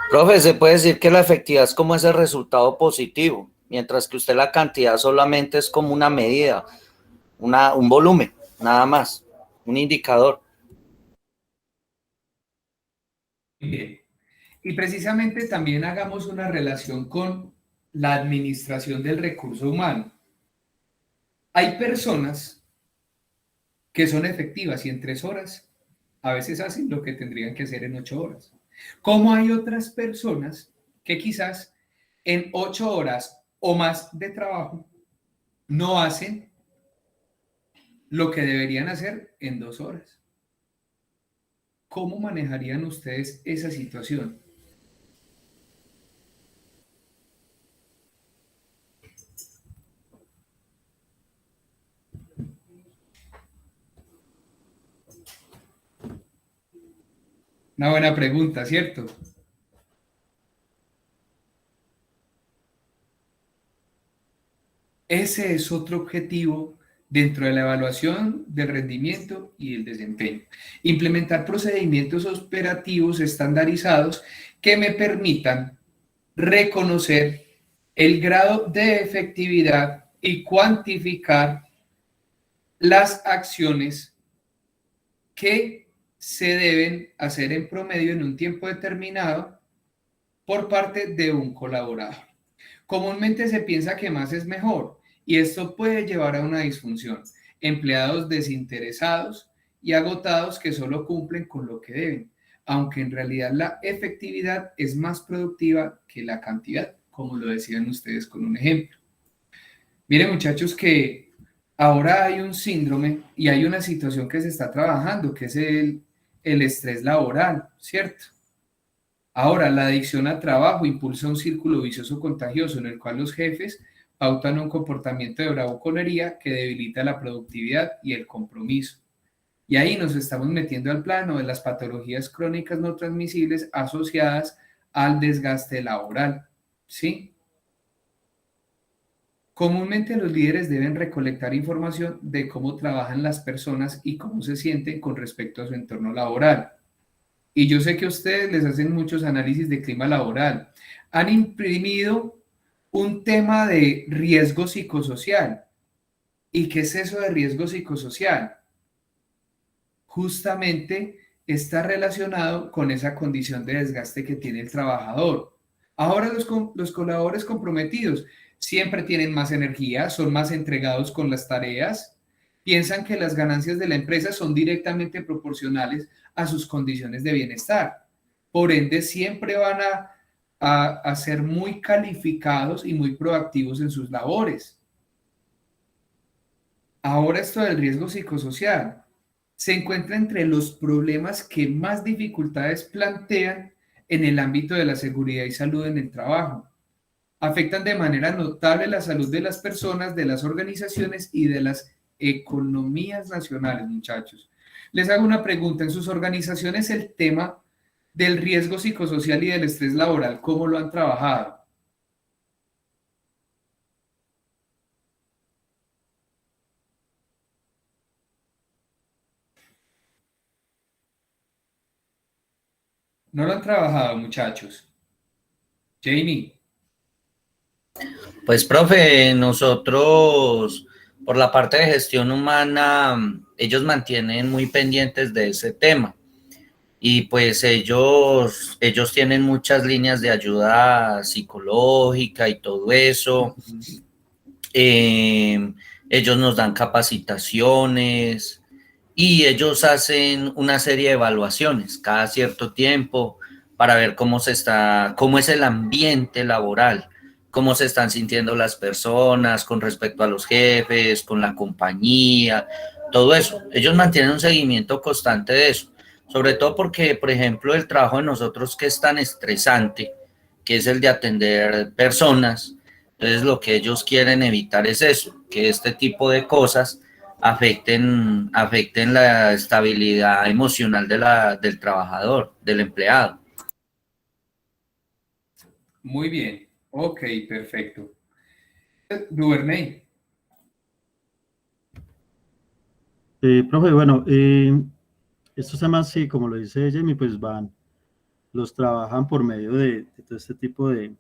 Profe, se puede decir que la efectividad es como ese resultado positivo, mientras que usted la cantidad solamente es como una medida, un volumen, nada más, un indicador. Bien. Y precisamente también hagamos una relación con la administración del recurso humano. Hay personas que son efectivas y en 3 horas a veces hacen lo que tendrían que hacer en 8 horas. Como hay otras personas que quizás en 8 horas o más de trabajo no hacen lo que deberían hacer en 2 horas. ¿Cómo manejarían ustedes esa situación? Una buena pregunta, ¿cierto? Ese es otro objetivo dentro de la evaluación del rendimiento y el desempeño. Implementar procedimientos operativos estandarizados que me permitan reconocer el grado de efectividad y cuantificar las acciones que se deben hacer en promedio en un tiempo determinado por parte de un colaborador. Comúnmente se piensa que más es mejor y esto puede llevar a una disfunción. Empleados desinteresados y agotados que solo cumplen con lo que deben, aunque en realidad la efectividad es más productiva que la cantidad, como lo decían ustedes con un ejemplo. Miren, muchachos, que ahora hay un síndrome y hay una situación que se está trabajando, que es el estrés laboral, ¿cierto? Ahora, la adicción al trabajo impulsa un círculo vicioso contagioso en el cual los jefes pautan un comportamiento de bravuconería que debilita la productividad y el compromiso. Y ahí nos estamos metiendo al plano de las patologías crónicas no transmisibles asociadas al desgaste laboral, ¿sí? Comúnmente los líderes deben recolectar información de cómo trabajan las personas y cómo se sienten con respecto a su entorno laboral. Y yo sé que ustedes les hacen muchos análisis de clima laboral. Han imprimido un tema de riesgo psicosocial. ¿Y qué es eso de riesgo psicosocial? Justamente está relacionado con esa condición de desgaste que tiene el trabajador. Ahora los colaboradores comprometidos siempre tienen más energía, son más entregados con las tareas, piensan que las ganancias de la empresa son directamente proporcionales a sus condiciones de bienestar. Por ende, siempre van a ser muy calificados y muy proactivos en sus labores. Ahora esto del riesgo psicosocial se encuentra entre los problemas que más dificultades plantean en el ámbito de la seguridad y salud en el trabajo. Afectan de manera notable la salud de las personas, de las organizaciones y de las economías nacionales, muchachos. Les hago una pregunta. En sus organizaciones el tema del riesgo psicosocial y del estrés laboral, ¿cómo lo han trabajado? No lo han trabajado, muchachos. Jamie. Pues, profe, nosotros, por la parte de gestión humana, ellos mantienen muy pendientes de ese tema. Y pues ellos tienen muchas líneas de ayuda psicológica y todo eso. Ellos nos dan capacitaciones y ellos hacen una serie de evaluaciones cada cierto tiempo para ver cómo es el ambiente laboral, cómo se están sintiendo las personas con respecto a los jefes, con la compañía, todo eso. Ellos mantienen un seguimiento constante de eso, sobre todo porque, por ejemplo, el trabajo de nosotros que es tan estresante, que es el de atender personas, entonces lo que ellos quieren evitar es eso, que este tipo de cosas afecten la estabilidad emocional del trabajador, del empleado. Muy bien. Ok, perfecto. Duvernay. Profe, bueno, estos temas, sí, como lo dice Jamie, pues los trabajan por medio de todo este tipo de,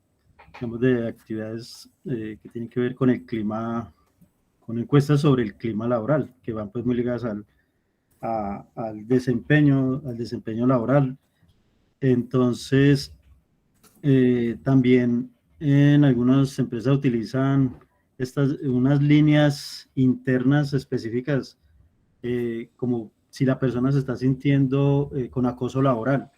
digamos, de actividades que tienen que ver con el clima, con encuestas sobre el clima laboral, que van pues muy ligadas al desempeño laboral. Entonces, también en algunas empresas utilizan unas líneas internas específicas, como si la persona se está sintiendo con acoso laboral,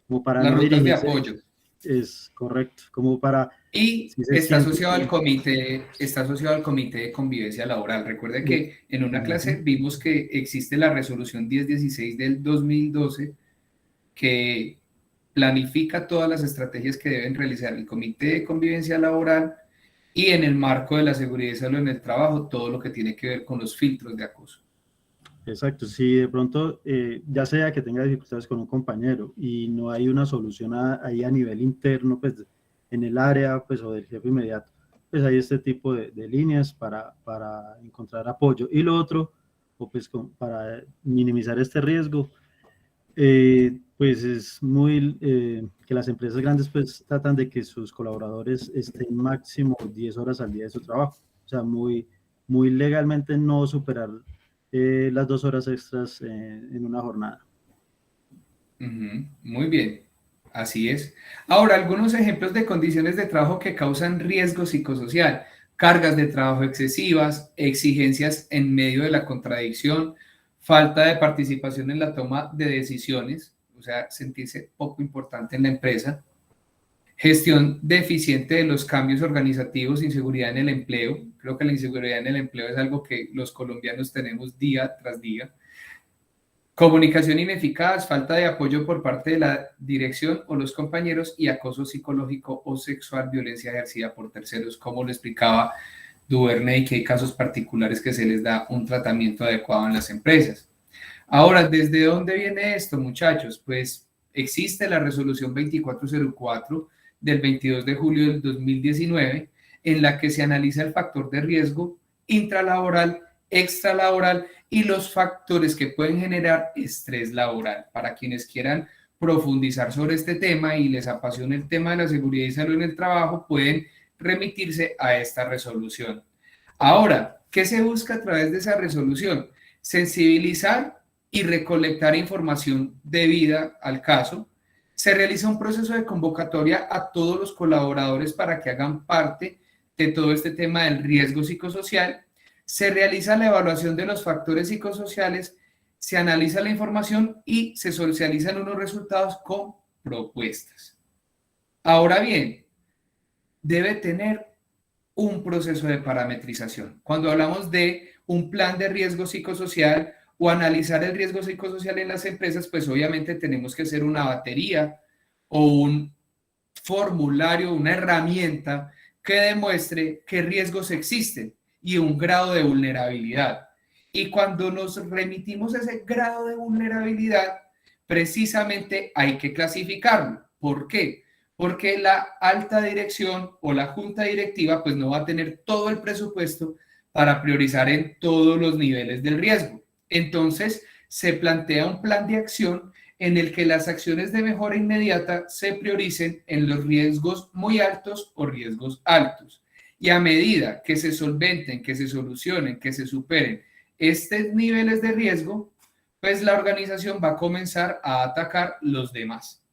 como para Las no rutas de dirigirse. apoyo. Es correcto, como para... Y si se está siente asociado al que- comité, está asociado al comité de convivencia laboral. Recuerde que en una clase vimos que existe la resolución 1016 del 2012 que planifica todas las estrategias que deben realizar el comité de convivencia laboral y en el marco de la seguridad y salud en el trabajo, todo lo que tiene que ver con los filtros de acoso. Exacto, si de pronto, ya sea que tenga dificultades con un compañero y no hay una solución ahí a nivel interno, pues en el área, pues o del jefe inmediato, pues hay este tipo de líneas para encontrar apoyo. Y lo otro, o pues para minimizar este riesgo, pues es muy que las empresas grandes pues tratan de que sus colaboradores estén máximo 10 horas al día de su trabajo, o sea, muy legalmente no superar las 2 horas extras en una jornada. Muy bien, así es. Ahora, algunos ejemplos de condiciones de trabajo que causan riesgo psicosocial: cargas de trabajo excesivas, exigencias en medio de la contradicción, falta de participación en la toma de decisiones, o sea, sentirse poco importante en la empresa, gestión deficiente de los cambios organizativos, inseguridad en el empleo. Creo que la inseguridad en el empleo es algo que los colombianos tenemos día tras día. Comunicación ineficaz, falta de apoyo por parte de la dirección o los compañeros, y acoso psicológico o sexual, violencia ejercida por terceros, como lo explicaba Duvernay, que hay casos particulares que se les da un tratamiento adecuado en las empresas. Ahora, ¿desde dónde viene esto, muchachos? Pues existe la resolución 2404 del 22 de julio del 2019, en la que se analiza el factor de riesgo intralaboral, extralaboral y los factores que pueden generar estrés laboral. Para quienes quieran profundizar sobre este tema y les apasiona el tema de la seguridad y salud en el trabajo, pueden remitirse a esta resolución. Ahora, ¿qué se busca a través de esa resolución? Sensibilizar y recolectar información debida al caso. Se realiza un proceso de convocatoria a todos los colaboradores para que hagan parte de todo este tema del riesgo psicosocial. Se realiza la evaluación de los factores psicosociales, se analiza la información y se socializan unos resultados con propuestas. Ahora bien, debe tener un proceso de parametrización. Cuando hablamos de un plan de riesgo psicosocial o analizar el riesgo psicosocial en las empresas, pues obviamente tenemos que hacer una batería o un formulario, una herramienta que demuestre qué riesgos existen y un grado de vulnerabilidad. Y cuando nos remitimos a ese grado de vulnerabilidad, precisamente hay que clasificarlo. ¿Por qué? Porque la alta dirección o la junta directiva pues no va a tener todo el presupuesto para priorizar en todos los niveles del riesgo. Entonces, se plantea un plan de acción en el que las acciones de mejora inmediata se prioricen en los riesgos muy altos o riesgos altos. Y a medida que se solventen, que se solucionen, que se superen estos niveles de riesgo, pues la organización va a comenzar a atacar los demás.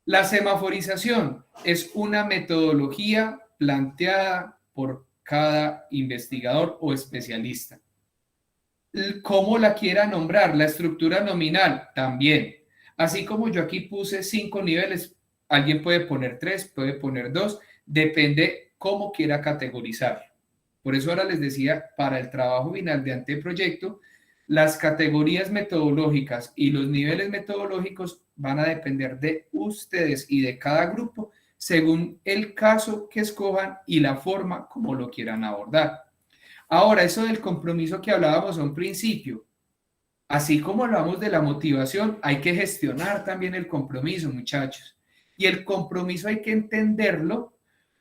La semaforización es una metodología planteada por cada investigador o especialista. ¿Cómo la quiera nombrar? La estructura nominal también. Así como yo aquí puse 5 niveles, alguien puede poner 3, puede poner 2, depende cómo quiera categorizar. Por eso ahora les decía, para el trabajo final de anteproyecto, las categorías metodológicas y los niveles metodológicos van a depender de ustedes y de cada grupo según el caso que escojan y la forma como lo quieran abordar. Ahora, eso del compromiso que hablábamos a un principio, así como hablamos de la motivación, hay que gestionar también el compromiso, muchachos. Y el compromiso hay que entenderlo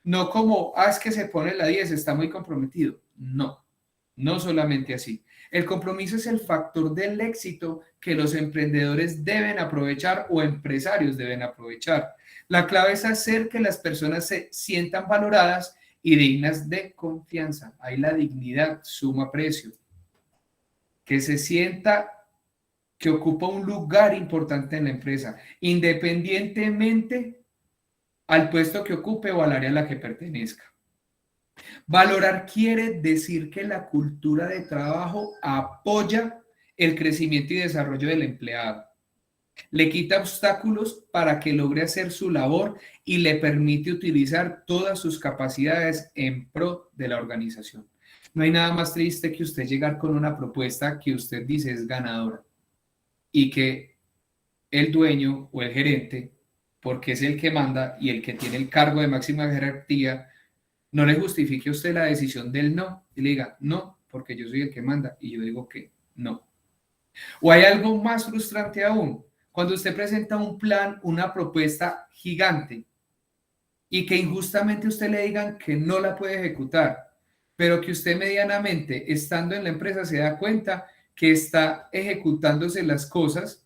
no como, es que se pone la 10, está muy comprometido. No, no solamente así. El compromiso es el factor del éxito que los emprendedores deben aprovechar o empresarios deben aprovechar. La clave es hacer que las personas se sientan valoradas y dignas de confianza. Ahí la dignidad suma precio. Que se sienta que ocupa un lugar importante en la empresa, independientemente al puesto que ocupe o al área a la que pertenezca. Valorar quiere decir que la cultura de trabajo apoya el crecimiento y desarrollo del empleado. Le quita obstáculos para que logre hacer su labor y le permite utilizar todas sus capacidades en pro de la organización. No hay nada más triste que usted llegar con una propuesta que usted dice es ganadora y que el dueño o el gerente, porque es el que manda y el que tiene el cargo de máxima jerarquía, no le justifique a usted la decisión del no y le diga no, porque yo soy el que manda y yo digo que no. O hay algo más frustrante aún, cuando usted presenta un plan, una propuesta gigante y que injustamente a usted le digan que no la puede ejecutar, pero que usted medianamente, estando en la empresa, se da cuenta que está ejecutándose las cosas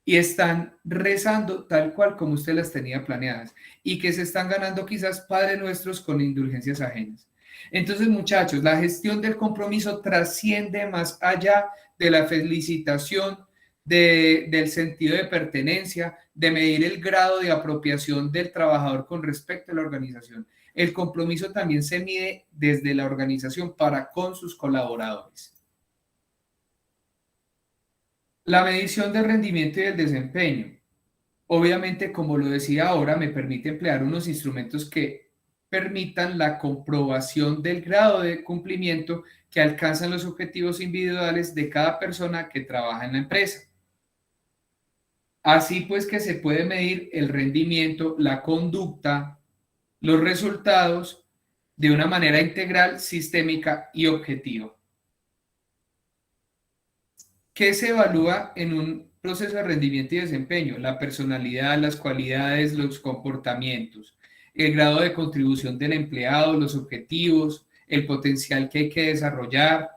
y están rezando tal cual como usted las tenía planeadas y que se están ganando quizás Padre Nuestros con indulgencias ajenas. Entonces, muchachos, la gestión del compromiso trasciende más allá de la felicitación, del sentido de pertenencia, de medir el grado de apropiación del trabajador con respecto a la organización. El compromiso también se mide desde la organización para con sus colaboradores. La medición del rendimiento y del desempeño. Obviamente, como lo decía ahora, me permite emplear unos instrumentos que permitan la comprobación del grado de cumplimiento que alcanzan los objetivos individuales de cada persona que trabaja en la empresa. Así pues que se puede medir el rendimiento, la conducta, los resultados de una manera integral, sistémica y objetiva. ¿Qué se evalúa en un proceso de rendimiento y desempeño? La personalidad, las cualidades, los comportamientos, el grado de contribución del empleado, los objetivos, el potencial que hay que desarrollar.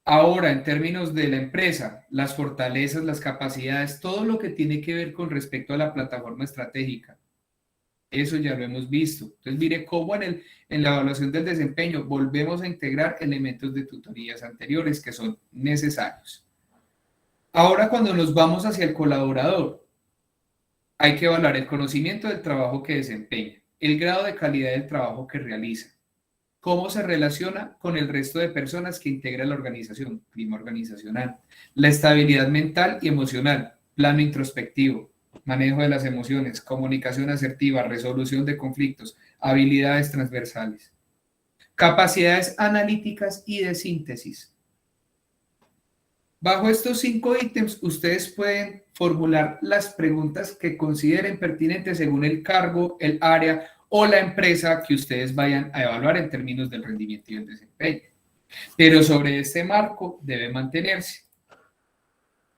Ahora, en términos de la empresa, las fortalezas, las capacidades, todo lo que tiene que ver con respecto a la plataforma estratégica. Eso ya lo hemos visto. Entonces, mire cómo en la evaluación del desempeño volvemos a integrar elementos de tutorías anteriores que son necesarios. Ahora, cuando nos vamos hacia el colaborador, hay que evaluar el conocimiento del trabajo que desempeña, el grado de calidad del trabajo que realiza, cómo se relaciona con el resto de personas que integra la organización, clima organizacional, la estabilidad mental y emocional, plano introspectivo, manejo de las emociones, comunicación asertiva, resolución de conflictos, habilidades transversales, capacidades analíticas y de síntesis. Bajo estos 5 ítems, ustedes pueden formular las preguntas que consideren pertinentes según el cargo, el área o la empresa que ustedes vayan a evaluar en términos del rendimiento y el desempeño. Pero sobre este marco debe mantenerse.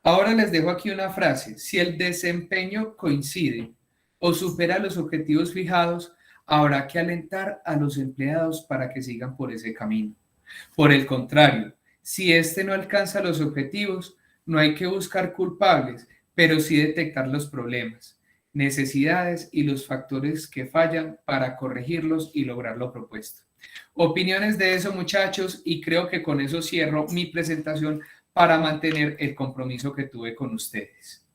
Ahora les dejo aquí una frase. Si el desempeño coincide o supera los objetivos fijados, habrá que alentar a los empleados para que sigan por ese camino. Por el contrario, si este no alcanza los objetivos, no hay que buscar culpables, pero sí detectar los problemas, necesidades y los factores que fallan para corregirlos y lograr lo propuesto. Opiniones de eso, muchachos, y creo que con eso cierro mi presentación para mantener el compromiso que tuve con ustedes.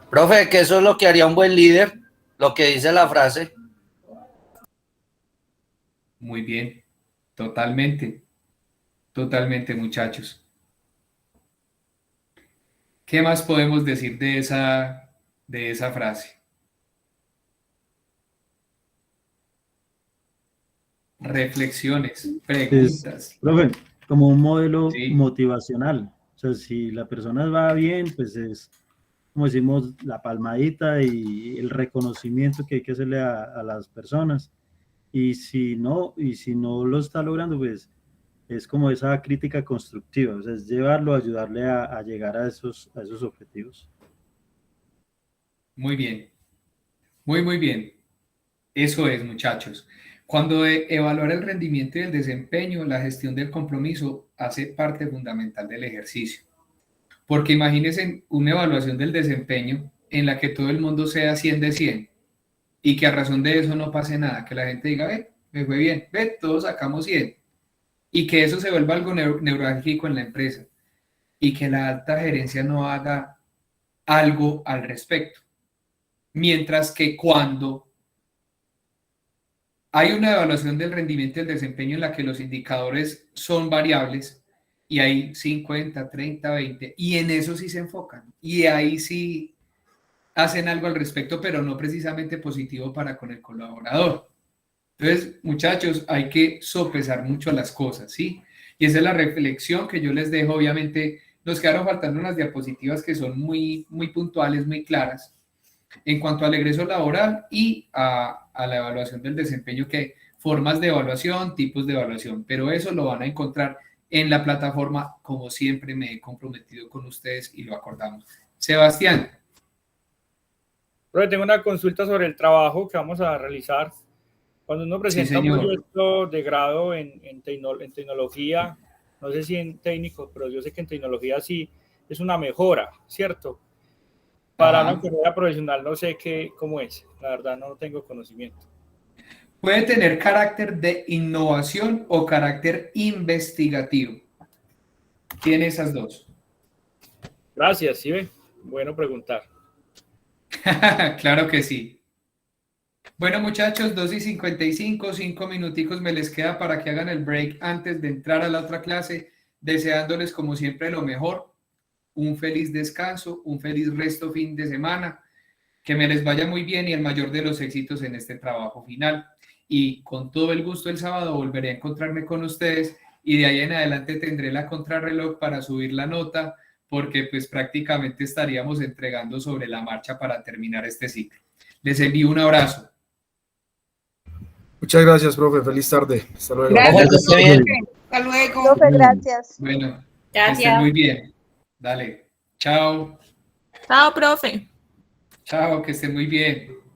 Profe, que eso es lo que haría un buen líder, lo que dice la frase. Muy bien, totalmente, muchachos. ¿Qué más podemos decir de esa frase? Reflexiones, preguntas. Profe, como un modelo Sí. motivacional. O sea, si la persona va bien, pues es, como decimos, la palmadita y el reconocimiento que hay que hacerle a las personas. Y si no lo está logrando, pues es como esa crítica constructiva, o sea, es llevarlo, ayudarle a llegar a esos objetivos. Muy bien, muy bien. Eso es, muchachos. Cuando evaluar el rendimiento y el desempeño, la gestión del compromiso hace parte fundamental del ejercicio. Porque imagínense una evaluación del desempeño en la que todo el mundo sea 100 de 100 y que a razón de eso no pase nada, que la gente diga, ve, me fue bien, ve, todos sacamos 100. Y que eso se vuelva algo neurálgico en la empresa y que la alta gerencia no haga algo al respecto. Mientras que cuando hay una evaluación del rendimiento y el desempeño en la que los indicadores son variables y hay 50, 30, 20, y en eso sí se enfocan y ahí sí hacen algo al respecto, pero no precisamente positivo para con el colaborador. Entonces, muchachos, hay que sopesar mucho las cosas, ¿sí? Y esa es la reflexión que yo les dejo. Obviamente, nos quedaron faltando unas diapositivas que son muy puntuales, muy claras, en cuanto al egreso laboral y a la evaluación del desempeño, que formas de evaluación, tipos de evaluación, pero eso lo van a encontrar en la plataforma, como siempre me he comprometido con ustedes y lo acordamos. Sebastián. Profe, tengo una consulta sobre el trabajo que vamos a realizar. Cuando uno presenta un señor. proyecto de grado en tecnología, no sé si en técnico, pero yo sé que en tecnología sí es una mejora, ¿cierto? Para Ajá. una carrera profesional no sé cómo es, la verdad no tengo conocimiento. Puede tener carácter de innovación o carácter investigativo. Tiene esas dos. Gracias, ¿sí ve? Bueno preguntar. Claro que sí. Bueno, muchachos, 2:55, 5 minuticos me les queda para que hagan el break antes de entrar a la otra clase, deseándoles como siempre lo mejor, un feliz descanso, un feliz resto fin de semana, que me les vaya muy bien y el mayor de los éxitos en este trabajo final. Y con todo el gusto el sábado volveré a encontrarme con ustedes y de ahí en adelante tendré la contrarreloj para subir la nota, porque pues prácticamente estaríamos entregando sobre la marcha para terminar este ciclo. Les envío un abrazo. Muchas gracias, profe. Feliz tarde. Hasta luego. Gracias, que esté bien. hasta luego. Profe, gracias. Bueno, que estén Gracias. muy bien. Dale. Chao. Chao, profe. Chao, que estén muy bien.